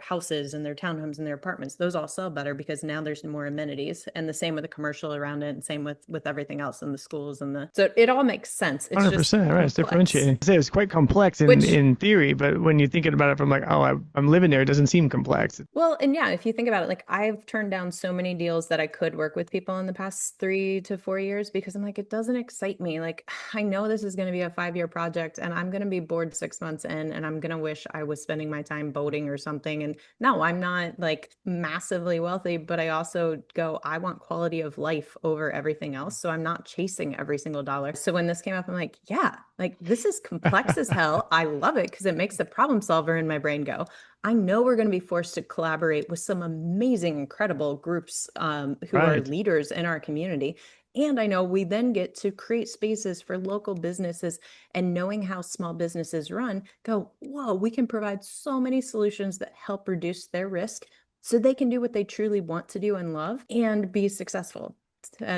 houses and their townhomes and their apartments, those all sell better because now there's more amenities, and the same with the commercial around it, and same with everything else in the schools and the, so it all makes sense. It's just 100%, right? It's complex, differentiating. I say it's quite complex which, in theory, but when you're thinking about it from like, oh, I'm living there, it doesn't seem complex. well, and yeah, if you think about it, like, I've turned down so many deals that I could work with people in the past 3 to 4 years because I'm like, it doesn't excite me. Like, I know this is going to be a 5 year project and I'm going to be bored 6 months in, and I'm going to wish I was spending my time boating or something. And no, I'm not like massively wealthy, but I also go, I want quality of life over everything else. So I'm not chasing every single dollar. So when this came up, I'm like, yeah, like, this is complex as hell. I love it because it makes the problem solver in my brain go, I know we're going to be forced to collaborate with some amazing, incredible groups who are Right. leaders in our community. And I know we then get to create spaces for local businesses, and knowing how small businesses run, go, whoa, we can provide so many solutions that help reduce their risk so they can do what they truly want to do and love and be successful.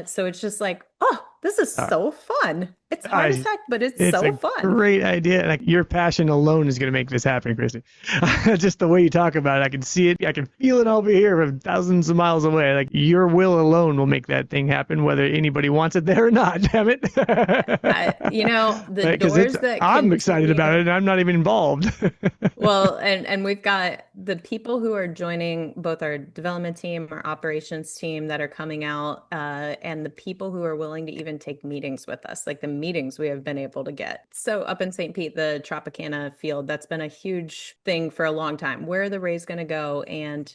So it's just like, oh, this is Uh, so fun. It's hard as I, heck, but it's it's so a fun. great idea. Like your passion alone is going to make this happen, Kristi. Just the way you talk about it, I can see it. I can feel it over here from thousands of miles away. Like your will alone will make that thing happen, whether anybody wants it there or not. Damn it. The Because it's, doors that I'm excited about it continue. and I'm not even involved. Well, and we've got the people who are joining both our development team, our operations team that are coming out, and the people who are willing to even take meetings with us, like the meetings we have been able to get. So up in St. Pete, the Tropicana field, that's been a huge thing for a long time. Where are the Rays going to go, and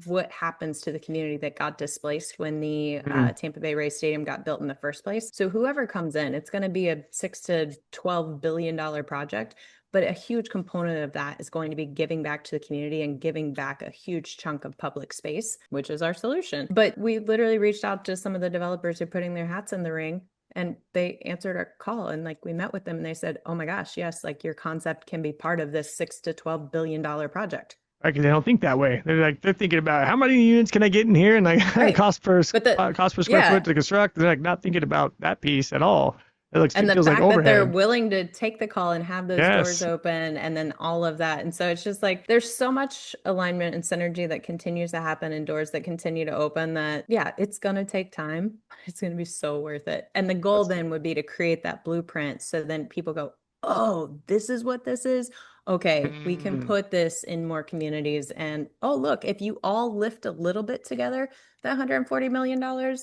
what happens to the community that got displaced when the Mm, Tampa Bay Rays Stadium got built in the first place? So whoever comes in, it's going to be a $6 to $12 billion project, but a huge component of that is going to be giving back to the community and giving back a huge chunk of public space, which is our solution. But we literally reached out to some of the developers who are putting their hats in the ring, and they answered our call, and like, we met with them and they said, oh my gosh, yes, like, your concept can be part of this $6 to $12 billion project. right, 'cause they don't think that way. They're thinking about how many units can I get in here and like Right. But cost per square foot yeah, to construct. They're like not thinking about that piece at all. and It the feels like fact that they're overhead. willing to take the call and have those doors Yes. open, and then all of that. And so it's just like, there's so much alignment and synergy that continues to happen, and doors that continue to open, that, yeah, it's going to take time. It's going to be so worth it. And the goal That's then would be to create that blueprint. So then people go, oh, this is what this is. Okay, we can mm. put this in more communities. And oh, look, if you all lift a little bit together, that $140 million,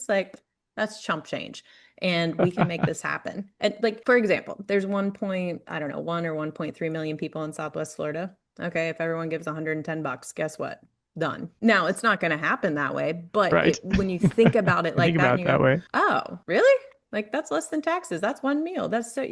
like, that's chump change, and we can make this happen. And like, for example, there's I don't know, 1 or 1.3 million people in Southwest Florida. Okay, if everyone gives $110, guess what? Done. Now, it's not going to happen that way, but Right. when you think about it I like think that about and it you that go, way. oh, really? Like, that's less than taxes. That's one meal. That's so.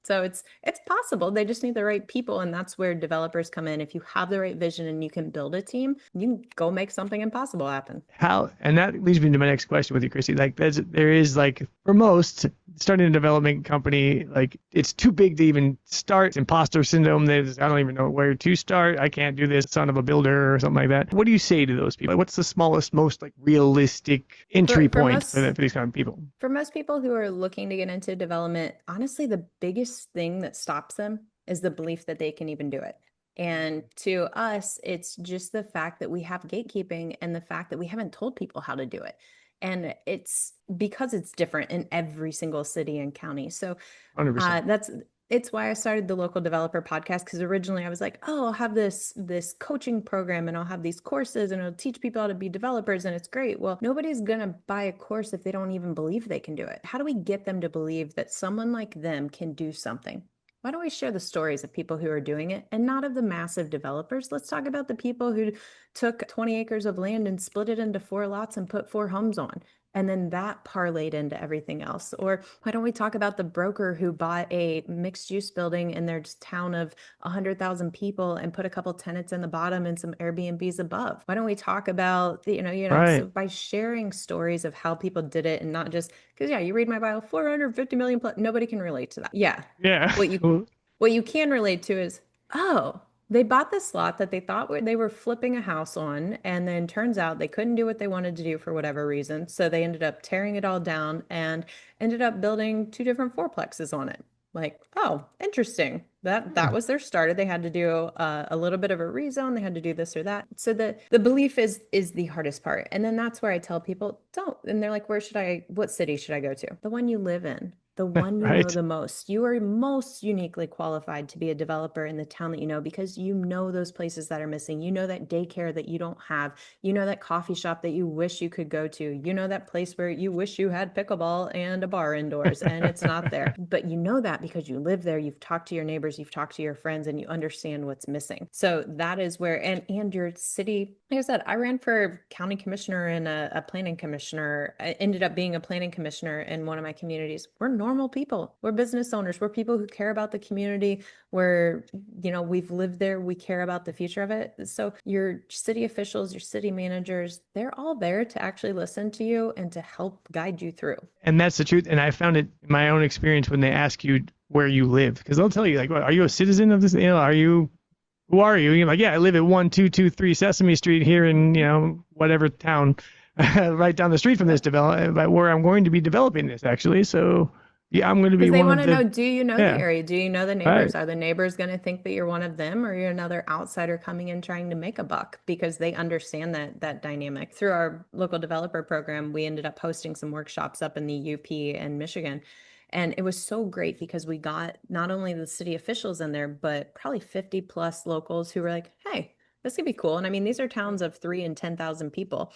So it's possible. They just need the right people, and that's where developers come in. If you have the right vision and you can build a team, you can go make something impossible happen. How, and that leads me to my next question with you, Chrissy. Like, there is like for most starting a development company, like it's too big to even start. It's imposter syndrome. I don't even know where to start. I can't do this, son of a builder or something like that. What do you say to those people? Like, what's the smallest, most like realistic entry For for point most for these kind of people? For most people who are looking to get into development, honestly, the biggest thing that stops them is the belief that they can even do it. And to us, it's just the fact that we have gatekeeping and the fact that we haven't told people how to do it. And it's because it's different in every single city and county. So 100%. that's it's why I started the local developer podcast, because originally I was like, oh, I'll have this coaching program and I'll have these courses and it'll teach people how to be developers and it's great. Well, nobody's gonna buy a course if they don't even believe they can do it. How do we get them to believe that someone like them can do something? Why don't we share the stories of people who are doing it and not of the massive developers? Let's talk about the people who took 20 acres of land and split it into 4 lots and put 4 homes on. And then that parlayed into everything else. Or why don't we talk about the broker who bought a mixed use building in their town of 100,000 people and put a couple tenants in the bottom and some Airbnbs above? Why don't we talk about, so Right. by sharing stories of how people did it and not just, because yeah, you read my bio, 450 million plus, nobody can relate to that. Yeah. Yeah. What you what you can relate to is, oh, they bought this lot that they thought they were flipping a house on, and then turns out they couldn't do what they wanted to do for whatever reason. So they ended up tearing it all down and ended up building two different fourplexes on it. Like, oh, interesting. That was their starter. They had to do a little bit of a rezone. They had to do this or that. So the belief is the hardest part. And then that's where I tell people, don't. And they're like, what city should I go to? The one you live in, the one you know Right. the most. You are most uniquely qualified to be a developer in the town that you know because you know those places that are missing. You know that daycare that you don't have. You know that coffee shop that you wish you could go to. You know that place where you wish you had pickleball and a bar indoors and it's not there. But you know that because you live there, you've talked to your neighbors, you've talked to your friends, and you understand what's missing. So that is where, and your city, like I said, I ran for county commissioner and a planning commissioner. I ended up being a planning commissioner in one of my communities. We're normal people. We're business owners. We're people who care about the community. We've lived there. We care about the future of it. So your city officials, your city managers, they're all there to actually listen to you and to help guide you through. And that's the truth. And I found it in my own experience when they ask you where you live, because they'll tell you like, are you a citizen of this? Who are you? You're like, yeah, I live at 1223 Sesame Street here in, whatever town, right down the street from this develop, where I'm going to be developing this actually. So yeah, I'm going to be Because they one want of to know, the, do you know the yeah, area? Do you know the right. neighbors? Are the neighbors going to think that you're one of them or you're another outsider coming in trying to make a buck? Because they understand that dynamic. Through our local developer program, we ended up hosting some workshops up in the UP and Michigan. And it was so great because we got not only the city officials in there, but probably 50 plus locals who were like, hey, this could be cool. And I mean, these are towns of 3 and 10,000 people.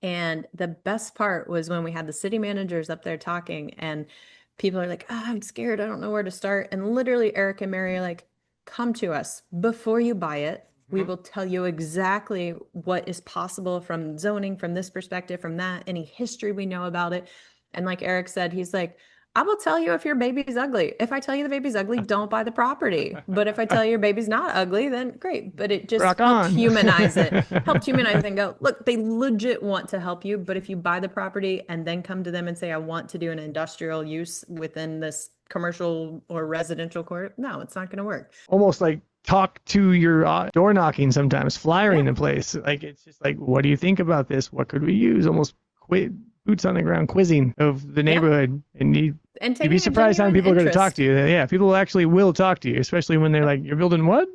And the best part was when we had the city managers up there talking and people are like, oh, I'm scared. I don't know where to start. And literally, Eric and Mary are like, come to us before you buy it. We Mhm. will tell you exactly what is possible from zoning, from this perspective, from that, any history we know about it. And like Eric said, he's like, I will tell you if your baby's ugly. If I tell you the baby's ugly, don't buy the property. But if I tell you your baby's not ugly, then great. But it just Rock on. helped humanize and go, look, they legit want to help you. But if you buy the property and then come to them and say, I want to do an industrial use within this commercial or residential court, no, it's not going to work. Almost like talk to your door knocking sometimes, flyering Yeah. the place. Like it's just like, what do you think about this? What could we use? Almost quit boots on the ground quizzing of the Yeah. neighborhood, and And you'd be taking a surprised how many genuine people are going to talk interest. to you. Yeah, people actually will talk to you, especially when they're Yep. like, "You're building what?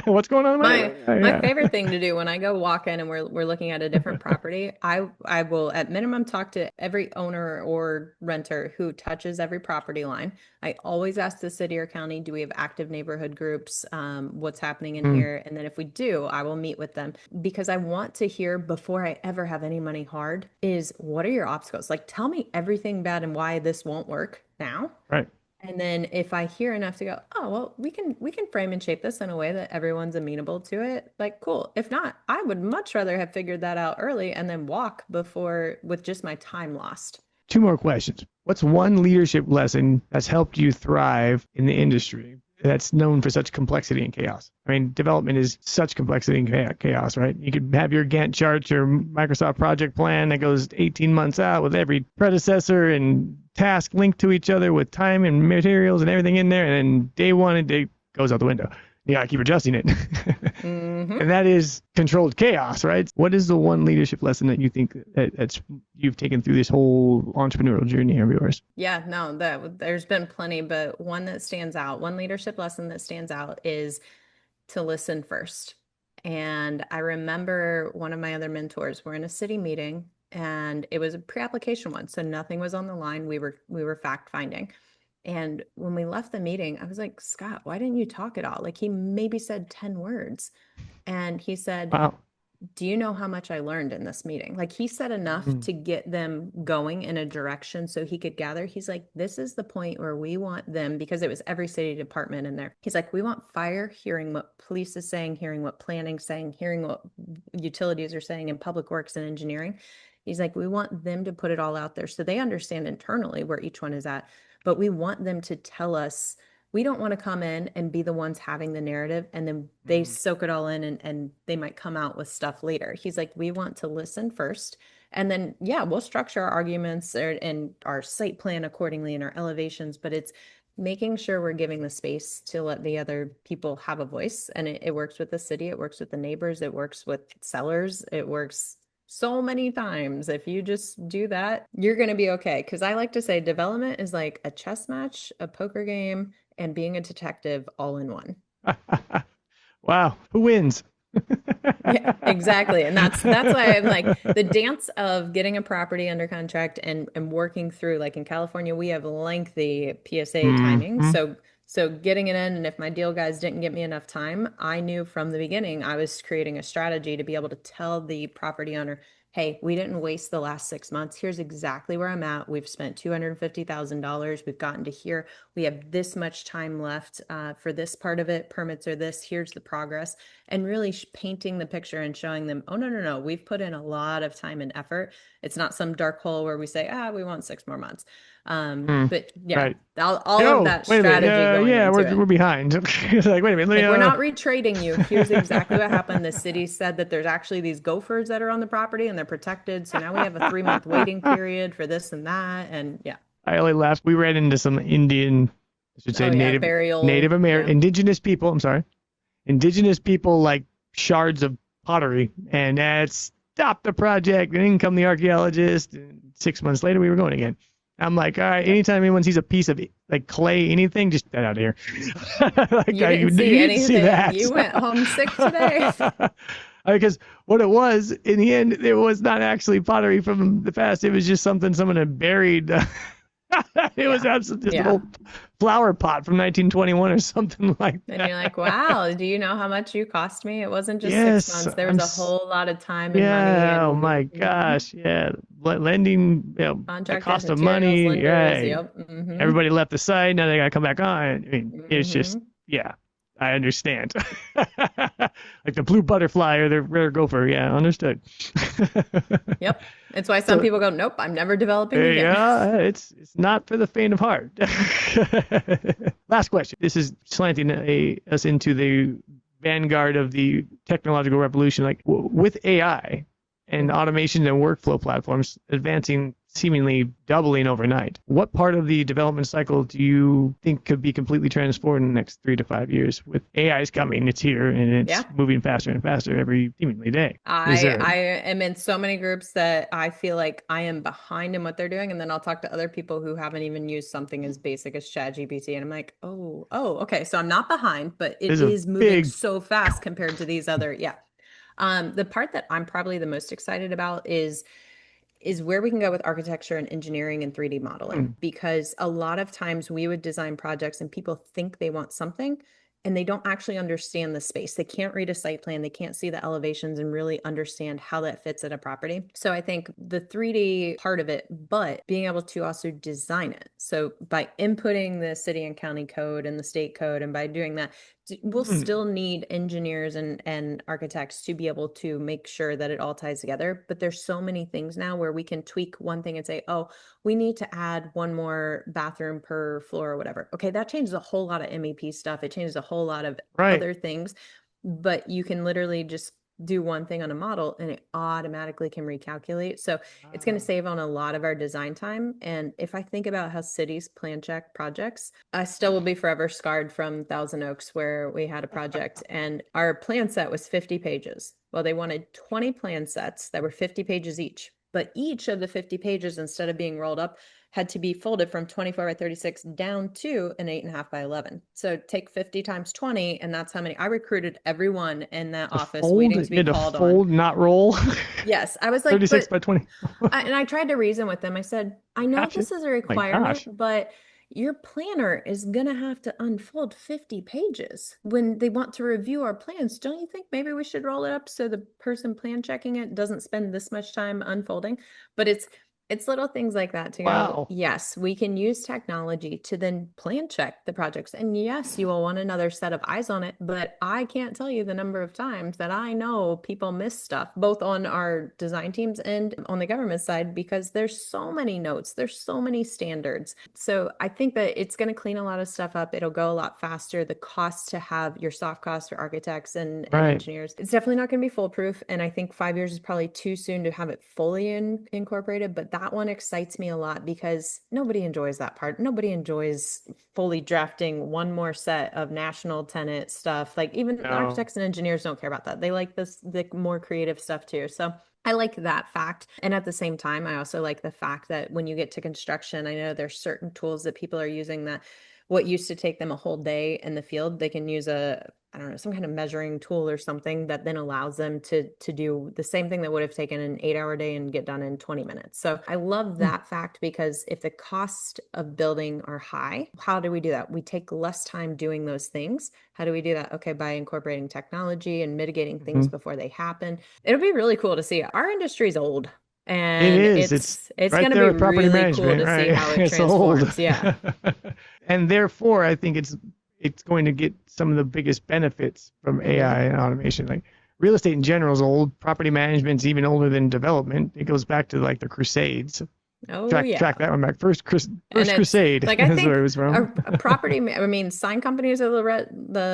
What's going on in my My neighborhood?" my Yeah. favorite thing to do when I go walk in and we're looking at a different property, I will at minimum talk to every owner or renter who touches every property line. I always ask the city or county, do we have active neighborhood groups? What's happening in Mm, here? And then if we do, I will meet with them because I want to hear before I ever have any money hard is what are your obstacles? Like tell me everything bad and why this won't work now. right. And then if I hear enough to go, oh, well, we can frame and shape this in a way that everyone's amenable to it, like cool. If not, I would much rather have figured that out early and then walk before with just my time lost. Two more questions. What's one leadership lesson that's helped you thrive in the industry that's known for such complexity and chaos? I mean, development is such complexity and chaos, right? You could have your Gantt chart or Microsoft project plan that goes 18 months out with every predecessor and task linked to each other with time and materials and everything in there. And then day one, it goes out the window. You got to keep adjusting it. Hmm. And that is controlled chaos, right? What is the one leadership lesson that you think that's you've taken through this whole entrepreneurial journey of yours? Yeah, no, there's been plenty, but one that stands out, one leadership lesson that stands out is to listen first. And I remember one of my other mentors, we're in a city meeting and it was a pre-application one. So nothing was on the line. We were fact finding. And when we left the meeting, I was like, Scott, why didn't you talk at all? Like he maybe said 10 words. And he said, Wow. do you know how much I learned in this meeting? Like he said enough Mm, to get them going in a direction so he could gather. He's like, this is the point where we want them, because it was every city department in there. He's like, we want fire hearing what police is saying, hearing what planning saying, hearing what utilities are saying in public works and engineering. He's like, we want them to put it all out there so they understand internally where each one is at, but we want them to tell us. We don't want to come in and be the ones having the narrative and then they Mm. soak it all in and they might come out with stuff later. He's like, we want to listen first. And then, yeah, we'll structure our arguments and our site plan accordingly and our elevations, but it's making sure we're giving the space to let the other people have a voice. And it works with the city, it works with the neighbors, it works with sellers, it works so many times. If you just do that, you're going to be okay. Because I like to say development is like a chess match, a poker game, and being a detective all in one. Wow, who wins? Yeah, exactly. And that's why I'm like the dance of getting a property under contract and working through, like in California, we have lengthy PSA timing. Hmm. So getting it in, and if my deal guys didn't get me enough time, I knew from the beginning I was creating a strategy to be able to tell the property owner, hey, we didn't waste the last 6 months. Here's exactly where I'm at. We've spent $250,000. We've gotten to here. We have this much time left for this part of it. Permits are this. Here's the progress. And really painting the picture and showing them, oh, no, no, no, we've put in a lot of time and effort. It's not some dark hole where we say, we want 6 more months. Mm. But yeah, Right. all of Oh, that wait a minute. strategy going Yeah, into we're it. behind. It's like, wait a minute. Like, we're not retrading you. Here's exactly what happened. The city said that there's actually these gophers that are on the property and they're protected. So now we have a 3 month waiting period for this and that. And yeah. I only laughed. We ran into some Indian, I should say Oh yeah, Native very Native old. American Yeah. indigenous people. I'm sorry, indigenous people like shards of pottery, and that stopped the project. And in come the archaeologist. And 6 months later, we were going again. I'm like, all right. Yep. Anytime anyone sees a piece of like clay, anything, just get out of here. Like You you didn't see didn't see anything. that. You went home sick today. Because what it was in the end, it was not actually pottery from the past. It was just something someone had buried. It was Yeah. absolutely just an Yeah. old flower pot from 1921 or something like And you're like, that. wow, do you know how much you cost me? It wasn't just six Yes, months. There was a whole lot of time and money yeah. Oh and my gosh, yeah. Lending, the contractors, cost of materials, money, lenders. right? Yep. Everybody left the site. Now they got to come back on. I mean, it's just, Hmm. yeah. I understand. Like the blue butterfly or the rare gopher. Yeah, understood. Yep. It's why some So people go, nope, I'm never developing again. yeah, it's not for the faint of heart. Last question. This is slanting us into the vanguard of the technological revolution. Like with AI and Mhm. automation and workflow platforms advancing seemingly doubling overnight, what part of the development cycle do you think could be completely transformed in the next 3 to 5 years? With AI is coming, it's here, and it's Yeah. moving faster and faster every seemingly day. Is I there? I am in so many groups that I feel like I am behind in what they're doing, and then I'll talk to other people who haven't even used something as basic as ChatGPT, and I'm like, okay, so I'm not behind, but it There's a is moving big. so fast compared to these other, yeah. The part that I'm probably the most excited about is where we can go with architecture and engineering and 3D modeling, because a lot of times we would design projects and people think they want something and they don't actually understand the space. They can't read a site plan, they can't see the elevations and really understand how that fits at a property. So I think the 3D part of it, but being able to also design it. So by inputting the city and county code and the state code, and by doing that, we'll still need engineers and architects to be able to make sure that it all ties together. But there's so many things now where we can tweak one thing and say, oh, we need to add one more bathroom per floor or whatever. Okay, that changes a whole lot of MEP stuff. It changes a whole lot of Right. other things, but you can literally just do one thing on a model and it automatically can recalculate. So it's going to save on a lot of our design time. And if I think about how cities plan check projects, I still will be forever scarred from Thousand Oaks, where we had a project and our plan set was 50 pages. Well, they wanted 20 plan sets that were 50 pages each, but each of the 50 pages, instead of being rolled up, had to be folded from 24 by 36 down to an 8.5 by 11. So take 50 times 20, and that's how many. I recruited everyone in that To office fold, waiting you to be had to called on. fold, not roll. Yes, I was like, 36 but by 20. and I tried to reason with them. I said, I know Have to. this is a My gosh. requirement, but your planner is going to have to unfold 50 pages when they want to review our plans. Don't you think maybe we should roll it up so the person plan checking it doesn't spend this much time unfolding? But It's little things like that to go, Wow. yes, we can use technology to then plan check the projects. And yes, you will want another set of eyes on it, but I can't tell you the number of times that I know people miss stuff, both on our design teams and on the government side, because there's so many notes, there's so many standards. So I think that it's going to clean a lot of stuff up. It'll go a lot faster. The cost to have your soft costs for architects and Right. engineers, it's definitely not going to be foolproof. And I think 5 years is probably too soon to have it fully incorporated, but that one excites me a lot because nobody enjoys that part. Nobody enjoys fully drafting one more set of national tenant stuff. Like even No. architects and engineers don't care about that. They like the more creative stuff too. So I like that fact. And at the same time, I also like the fact that when you get to construction, I know there's certain tools that people are using that what used to take them a whole day in the field, they can use I don't know, some kind of measuring tool or something that then allows them to do the same thing that would have taken an 8 hour day and get done in 20 minutes. So I love Hmm. that fact because if the cost of building are high, how do we do that? We take less time doing those things. How do we do that? Okay, by incorporating technology and mitigating things Mhm. before they happen. It'll be really cool to see. Our industry is old. It And is. It's it's right going to there be with property really cool management, to see right? how it It's old. transforms. Yeah. And therefore, I think it's going to get some of the biggest benefits from Hmm. AI and automation. Like real estate in general is old. Property management's even older than development. It goes back to like the Crusades. Oh Track yeah. that one back. And First it's Crusade like I is where it think was from. a property, I mean, sign companies are the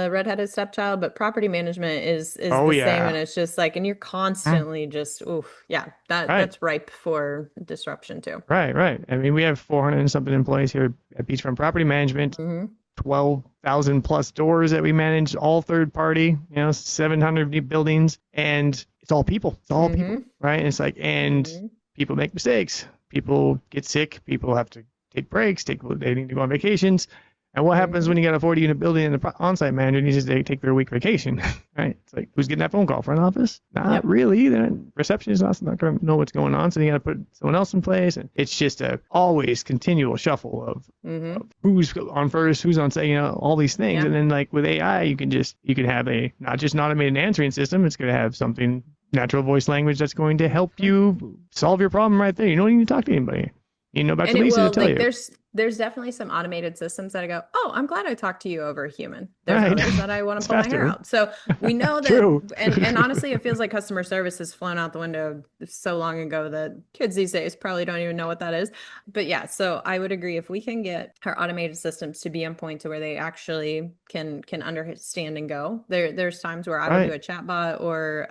redheaded stepchild, but property management is Oh the same. And yeah. it's just like, and you're Mm. constantly just, oof, yeah, Right. that's ripe for disruption too. Right. I mean, we have 400 and something employees here at Beachfront Property Management. Hmm. 12,000 plus doors that we manage, all third party, 700 buildings, and it's all people. It's all people, Hmm. right? And it's like, and Hmm. people make mistakes. People get sick. People have to take breaks. They need to go on vacations. And what happens Hmm. when you got a 40-unit building and the on-site manager needs to take their week vacation, right? It's like, who's getting that phone call? Front office? Not Yep. really. The receptionist is not going to know what's going on, so you got to put someone else in place. And it's just a always continual shuffle of Hmm. who's on first, who's on second, all these things. And Yeah. then like with AI, you can have a not just an automated answering system. It's going to have something natural voice language that's going to help Mhm. you solve your problem right there. You don't need to talk to anybody. You know about And your it Lisa to will tell like you. there's definitely some automated systems that I go, oh, I'm glad I talked to you over a human. There's Right. others that I want to It's pull my hair faster. out. So we know that, True. and honestly, it feels like customer service has flown out the window so long ago that kids these days probably don't even know what that is. But yeah, so I would agree if we can get our automated systems to be on point to where they actually can understand and go. There's times where I will do Right. a chatbot or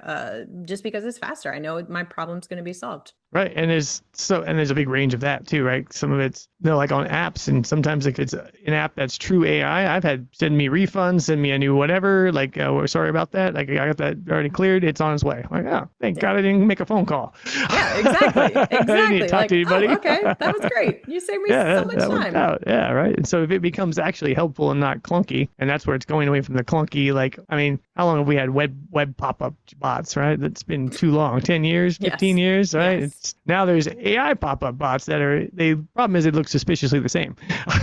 just because it's faster. I know my problem's going to be solved. Right, and there's a big range of that too, right? Some of it's like on apps, and sometimes if it's an app that's true AI, I've had send me refunds, send me a new whatever. Like, we're sorry about that. Like, I got that already cleared. It's on its way. Like, oh, thank Yeah. God I didn't make a phone call. Yeah, exactly. I didn't need to Exactly. talk to Like, oh, anybody. okay, that was great. You saved me Yeah, so that, much that worked time. out. Yeah, right. And so if it becomes actually helpful and not clunky, and that's where it's going away from the clunky. Like, I mean, how long have we had web pop up bots? Right, that's been too long. 10 years, 15 Yes. years. Right. Yes. It's now there's AI pop up bots that are they. Problem is, it looks suspiciously the same,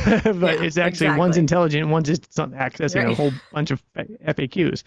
but Yeah, it's actually one's exactly. intelligent, one's just accessing a Right. whole bunch of FAQs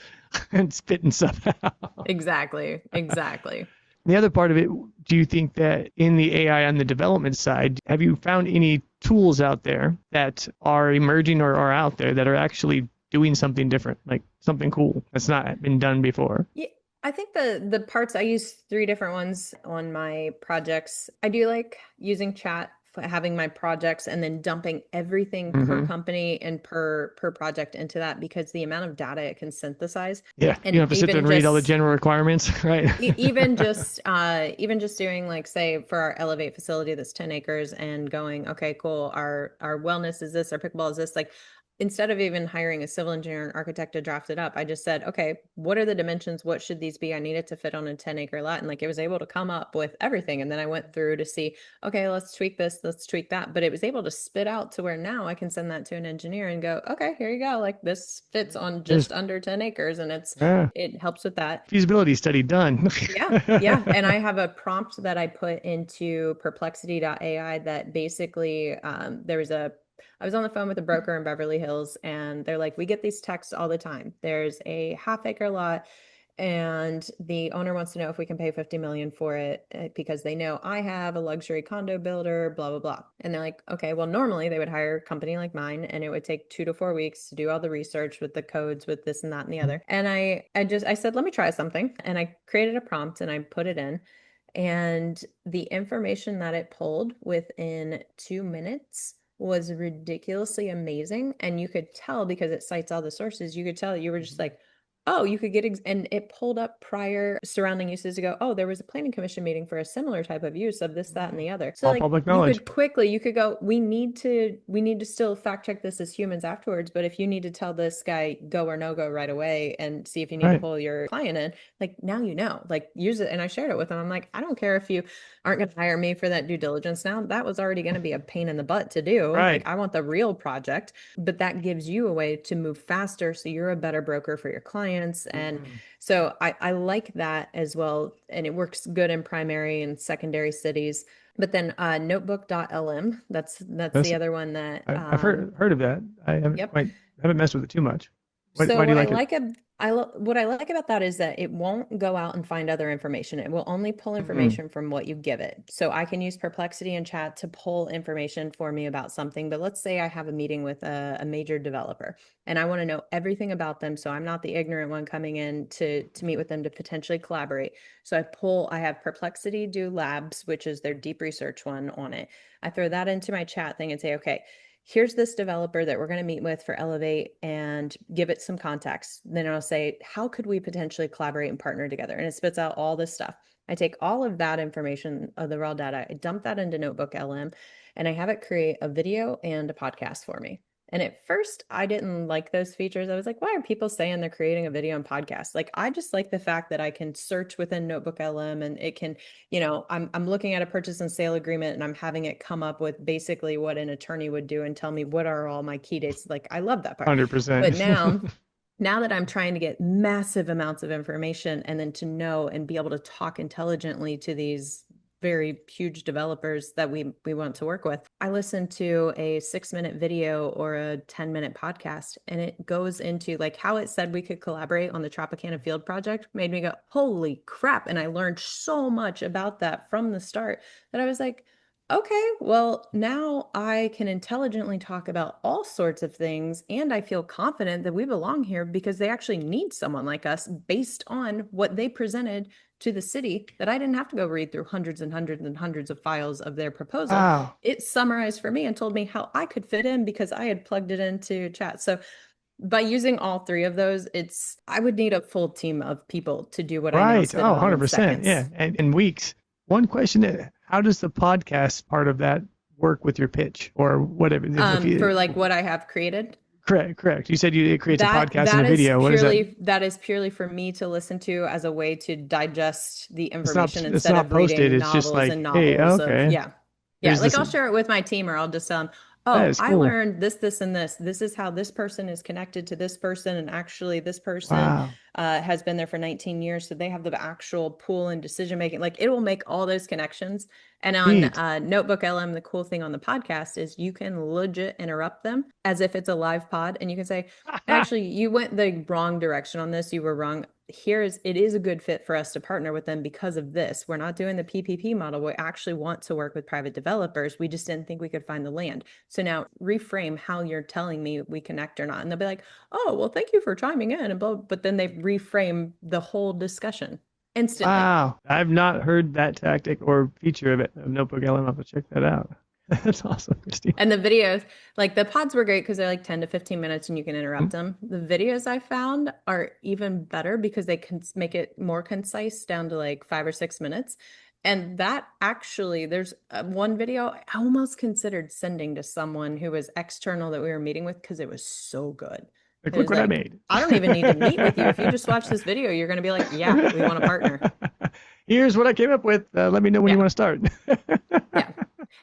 and spitting stuff out. Exactly. Exactly. The other part of it, do you think that in the AI on the development side, have you found any tools out there that are emerging or are out there that are actually doing something different, like something cool that's not been done before? Yeah, I think the parts I use three different ones on my projects. I do like using chat for having my projects and then dumping everything per Mm-hmm. company and per project into that because the amount of data it can synthesize Yeah, you don't and have to sit there and read all the general requirements, right? even just doing like say for our Elevate facility that's 10 acres and going, okay, cool, our wellness is this, our pickleball is this, like instead of even hiring a civil engineer and architect to draft it up, I just said, okay, what are the dimensions? What should these be? I need it to fit on a 10-acre lot. And like it was able to come up with everything. And then I went through to see, okay, let's tweak this, let's tweak that. But it was able to spit out to where now I can send that to an engineer and go, okay, here you go. Like this fits on There's just under 10 acres. And yeah, it helps with that. feasibility study done. Yeah, yeah. And I have a prompt that I put into perplexity.ai that basically I was on the phone with a broker in Beverly Hills and they're like, we get these texts all the time. There's a half acre lot And the owner wants to know if we can pay 50 million for it because they know I have a luxury condo builder, blah, blah, blah. And they're like, okay, well, normally they would hire a company like mine and it would take 2 to 4 weeks to do all the research with the codes, with this and that and the other. And I said, let me try something. And I created a prompt and I put it in. And the information that it pulled within 2 minutes was ridiculously amazing. And you could tell because it cites all the sources, you could tell you were just like, oh, you could get, and it pulled up prior surrounding uses to go, oh, there was a planning commission meeting for a similar type of use of this, that, and the other. So All like public you knowledge. could quickly, you could go, we need to still fact check this as humans afterwards. But if you need to tell this guy go or no go right away and see if you need to Right. pull your client in, like now you know, like use it. And I shared it with him. I'm like, I don't care if you aren't going to hire me for that due diligence now. That was already going to be a pain in the butt to do. Right. Like I want the real project, but that gives you a way to move faster. So you're a better broker for your clients. And so I like that as well. And it works good in primary and secondary cities. But then notebook.lm, that's That's the other one that I've heard of that. I yep. haven't messed with it too much. So Why do you what I like it? like what I like about that is that it won't go out and find other information. It will only pull Mm, information from what you give it. So I can use Perplexity and Chat to pull information for me about something. But let's say I have a meeting with a major developer and I want to know everything about them. So I'm not the ignorant one coming in to meet with them to potentially collaborate. So I have Perplexity do labs, which is their deep research one on it. I throw that into my chat thing and say, okay, here's this developer that we're going to meet with for Elevate and give it some context. Then I'll say, how could we potentially collaborate and partner together? And it spits out all this stuff. I take all of that information of the raw data, I dump that into Notebook LM, and I have it create a video and a podcast for me. And at first, I didn't like those features. I was like, why are people saying they're creating a video and podcast? Like, I just like the fact that I can search within Notebook LM and it can, I'm looking at a purchase and sale agreement and I'm having it come up with basically what an attorney would do and tell me what are all my key dates. Like, I love that part. But 100%. now that I'm trying to get massive amounts of information and then to know and be able to talk intelligently to these very huge developers that we want to work with, I listen to a 6-minute video or a 10-minute podcast, and it goes into like how it said we could collaborate on the Tropicana Field project made me go, holy crap. And I learned so much about that from the start that I was like, okay, well, now I can intelligently talk about all sorts of things, and I feel confident that we belong here because they actually need someone like us based on what they presented to the city, that I didn't have to go read through hundreds and hundreds and hundreds of files of their proposal. Wow. It summarized for me and told me how I could fit in because I had plugged it into chat. So by using all three of those, I would need a full team of people to do what I now Right. spit Oh, it on in 100%. seconds. Yeah. And in weeks. One question, how does the podcast part of that work with your pitch or whatever? If For you, like what I have created. correct. You said it creates a That podcast and that a is video. What is that? purely for me to listen to as a way to digest the information It's instead not of posted. reading It's just novels and like, hey, novels of okay, yeah. Yeah, here's like this. I'll share it with my team or I'll just tell them, That oh, is I cool. learned this, this, and this. This is how this person is connected to this person. And actually, this person Wow. has been there for 19 years. So they have the actual pool and decision making. Like it will make all those connections. And on Neat. Notebook LM, the cool thing on the podcast is you can legit interrupt them as if it's a live pod. And you can say, actually, you went the wrong direction on this. You were wrong. It is a good fit for us to partner with them because of this. We're not doing the PPP model. We actually want to work with private developers. We just didn't think we could find the land. So now reframe how you're telling me we connect or not. And they'll be like, oh, well, thank you for chiming in. And blah, but then they reframe the whole discussion instantly. Wow. I've not heard that tactic or feature of it of Notebook LM. I'll have to check that out. That's awesome, Kristi. And the videos, like the pods were great because they're like 10 to 15 minutes and you can interrupt them. The videos I found are even better because they can make it more concise down to like 5 or 6 minutes. And that actually, there's one video I almost considered sending to someone who was external that we were meeting with because it was so good. Like, It look was what I like, made. I don't even need to meet with you. If you just watch this video, you're going to be like, yeah, we want to partner. Here's what I came up with. Let me know when you Yeah. want to start. Yeah.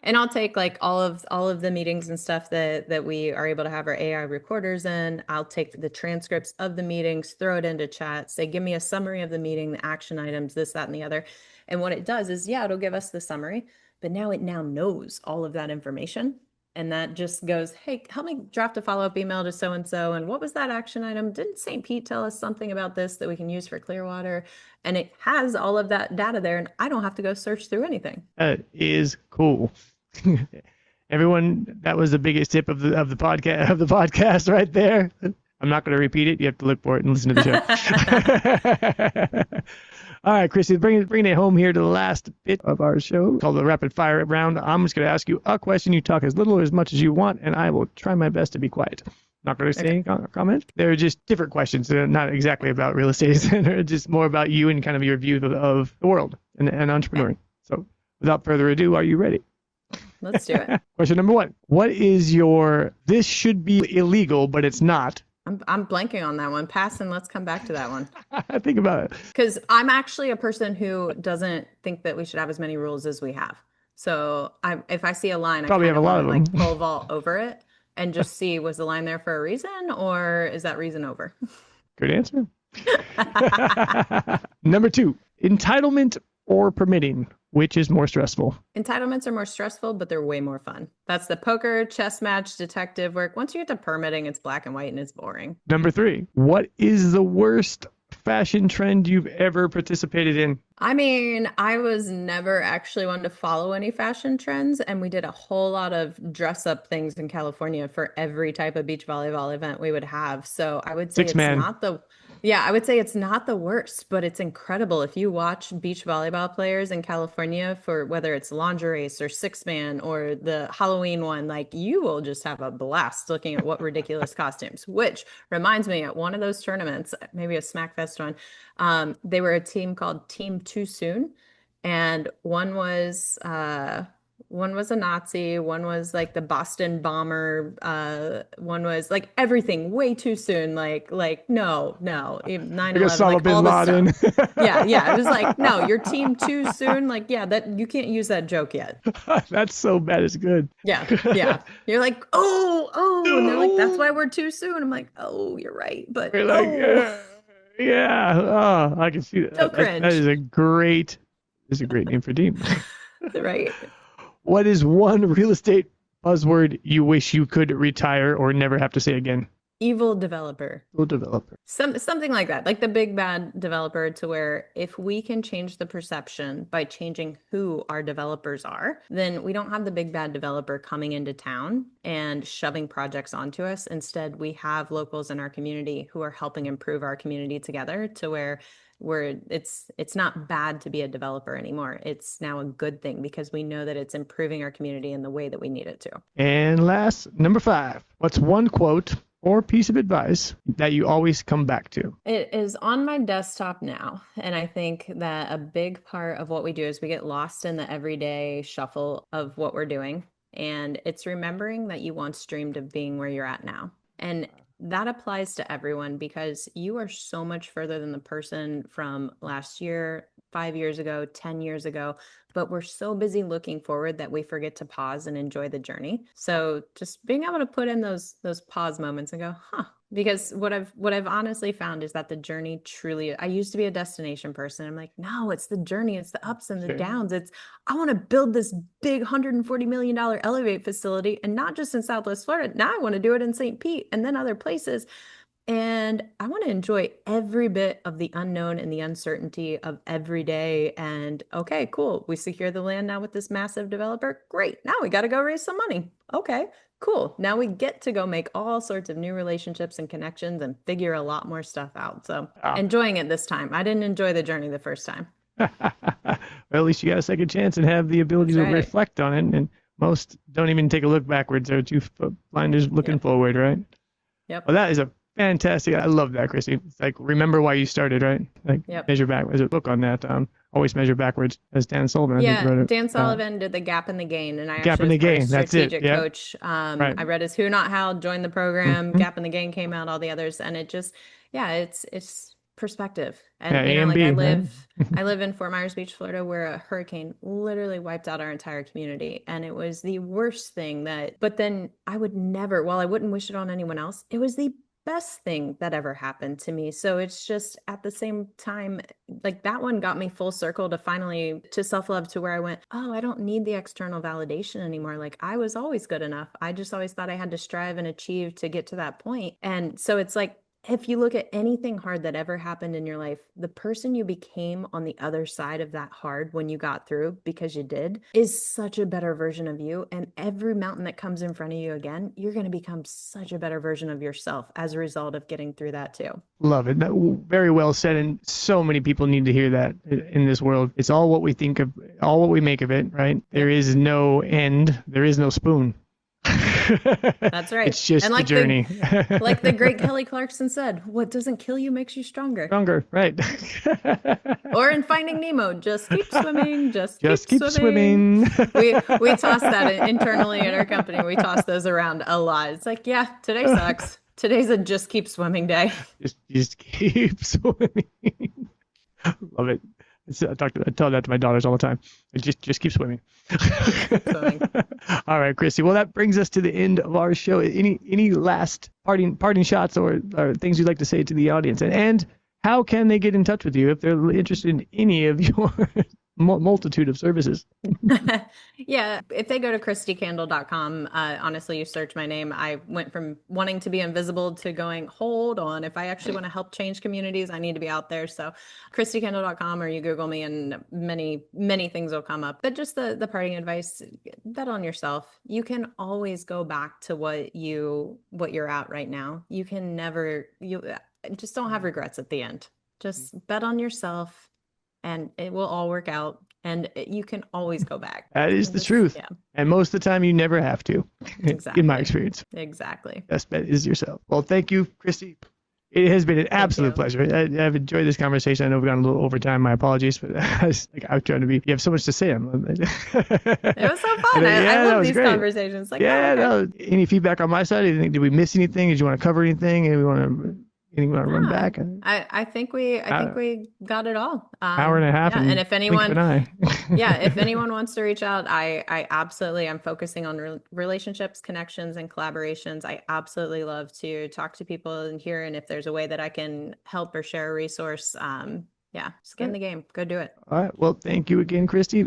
And I'll take like all of the meetings and stuff that we are able to have our AI recorders in. I'll take the transcripts of the meetings, throw it into chat, say, give me a summary of the meeting, the action items, this, that, and the other. And what it does is, yeah, it'll give us the summary, but now it knows all of that information. And that just goes, hey, help me draft a follow-up email to so-and-so. And what was that action item? Didn't St. Pete tell us something about this that we can use for Clearwater? And it has all of that data there, and I don't have to go search through anything. That is cool. Everyone, that was the biggest tip of the podcast right there. I'm not going to repeat it. You have to look for it and listen to the show. All right, Kristi, bring it home here to the last bit of our show called the rapid fire round. I'm just going to ask you a question. You talk as little or as much as you want, and I will try my best to be quiet. Not going to say any comment. They're just different questions. They're not exactly about real estate. They're just more about you and kind of your view of the world and entrepreneuring. So without further ado, are you ready? Let's do it. Question number 1. What is your, this should be illegal, but it's not? I'm blanking on that one. Pass, and let's come back to that one. Think about it. Because I'm actually a person who doesn't think that we should have as many rules as we have. So if I see a line, Probably I have a lot of them. like pole vault over it and just see, was the line there for a reason, or is that reason over? Good answer. Number 2, entitlement or permitting. Which is more stressful? Entitlements are more stressful, but they're way more fun. That's the poker, chess match, detective work. Once you get to permitting, it's black and white and it's boring. Number 3, what is the worst fashion trend you've ever participated in? I mean, I was never actually one to follow any fashion trends, and we did a whole lot of dress up things in California for every type of beach volleyball event we would have. So I would say I would say it's not the worst, but it's incredible. If you watch beach volleyball players in California for whether it's lingerie or 6-man or the Halloween one, like you will just have a blast looking at what ridiculous costumes, which reminds me at one of those tournaments, maybe a Smackfest one, they were a team called Team Too Soon. And one was a Nazi, one was like the Boston bomber, one was like everything way too soon, like no, 9/11, like all the stuff. Yeah. It was like, no, your team too soon. Like, yeah, that you can't use that joke yet. That's so bad, it's good. Yeah. You're like, oh, and they're like, that's why we're too soon. I'm like, oh, you're right, but we're like, yeah. Oh, I can see that. So cringe. That is a great name for a team. Right. What is one real estate buzzword you wish you could retire or never have to say again? Evil developer. Evil developer. Something like that, like the big bad developer, to where if we can change the perception by changing who our developers are, then we don't have the big bad developer coming into town and shoving projects onto us. Instead, we have locals in our community who are helping improve our community together to where it's not bad to be a developer anymore. It's now a good thing because we know that it's improving our community in the way that we need it to. And last, number 5, what's one quote or piece of advice that you always come back to? It is on my desktop now. And I think that a big part of what we do is we get lost in the everyday shuffle of what we're doing. And it's remembering that you once dreamed of being where you're at now. And that applies to everyone because you are so much further than the person from last year, 5 years ago, 10 years ago, but we're so busy looking forward that we forget to pause and enjoy the journey. So just being able to put in those pause moments and go, because what I've honestly found is that the journey truly, I used to be a destination person. I'm like, no, it's the journey. It's the ups and the downs. I want to build this big $140 million Elevate facility, and not just in Southwest Florida. Now I want to do it in St. Pete and then other places. And I want to enjoy every bit of the unknown and the uncertainty of every day. And okay, cool. We secure the land now with this massive developer. Great. Now we got to go raise some money. Okay, cool. Now we get to go make all sorts of new relationships and connections and figure a lot more stuff out. So enjoying it this time. I didn't enjoy the journey the first time. Well, at least you got a second chance and have the ability to reflect on it. And most don't even take a look backwards. They're too blinders looking forward, right? Yep. Well, that is a fantastic. I love that, Kristi. It's like, remember why you started, right? Like, measure back. There's a book on that. Always measure backwards, as Dan Sullivan. Dan Sullivan did the Gap in the Gain, and I Gap in the Gain. That's it. Strategic coach. I read his Who Not How, joined the program. Gap in the Gain came out, all the others, and it just, it's perspective. And I live in Fort Myers Beach, Florida, where a hurricane literally wiped out our entire community, and it was the worst thing but then I would never, while I wouldn't wish it on anyone else, it was the best thing that ever happened to me. So it's just at the same time, like that one got me full circle to finally to self-love to where I went, oh, I don't need the external validation anymore. Like I was always good enough. I just always thought I had to strive and achieve to get to that point. And so it's like, if you look at anything hard that ever happened in your life, the person you became on the other side of that hard when you got through, because you did, is such a better version of you. And every mountain that comes in front of you again, you're going to become such a better version of yourself as a result of getting through that too. Love it. Very well said. And so many people need to hear that in this world. It's all what we think of, all what we make of it, right? There Yep. is no end. There is no spoon. That's right. It's just And the journey. like the great Kelly Clarkson said, what doesn't kill you makes you stronger. Stronger, right? Or in Finding Nemo, just keep swimming, just keep Just keep swimming. swimming. We toss that internally in our company. We toss those around a lot. It's like, yeah, today sucks. Today's a just keep swimming day. Just keep swimming. Love it. I tell that to my daughters all the time. Just keep swimming. Swimming. All right, Kristi. Well, that brings us to the end of our show. Any last parting shots or things you'd like to say to the audience? And how can they get in touch with you if they're interested in any of your multitude of services? Yeah, if they go to kristikandel.com, honestly, you search my name. I went from wanting to be invisible to going, hold on, if I actually want to help change communities, I need to be out there. So kristikandel.com, or you Google me and many, many things will come up. But just the parting advice, bet on yourself. You can always go back to what you're at right now. You can never, you just don't have regrets at the end. Just bet on yourself and it will all work out. And you can always go back. That is the truth. Yeah, And most of the time, you never have to, exactly. in my experience. Exactly. Best bet is yourself. Well, thank you, Kristi. It has been an absolute pleasure. I've enjoyed this conversation. I know we've gone a little over time. My apologies, but I'm trying to be. You have so much to say. It was so fun. I love these conversations. Like, yeah. oh, okay. No, any feedback on my side? Did we miss anything? Did you want to cover anything? Anything you want to run back? I think we got it all. Hour and a half. Yeah, and if anyone, yeah, if anyone wants to reach out, I absolutely, I'm focusing on relationships, connections, and collaborations. I absolutely love to talk to people and hear, and if there's a way that I can help or share a resource, yeah, just get in the game. Go do it. All right. Well, thank you again, Kristi.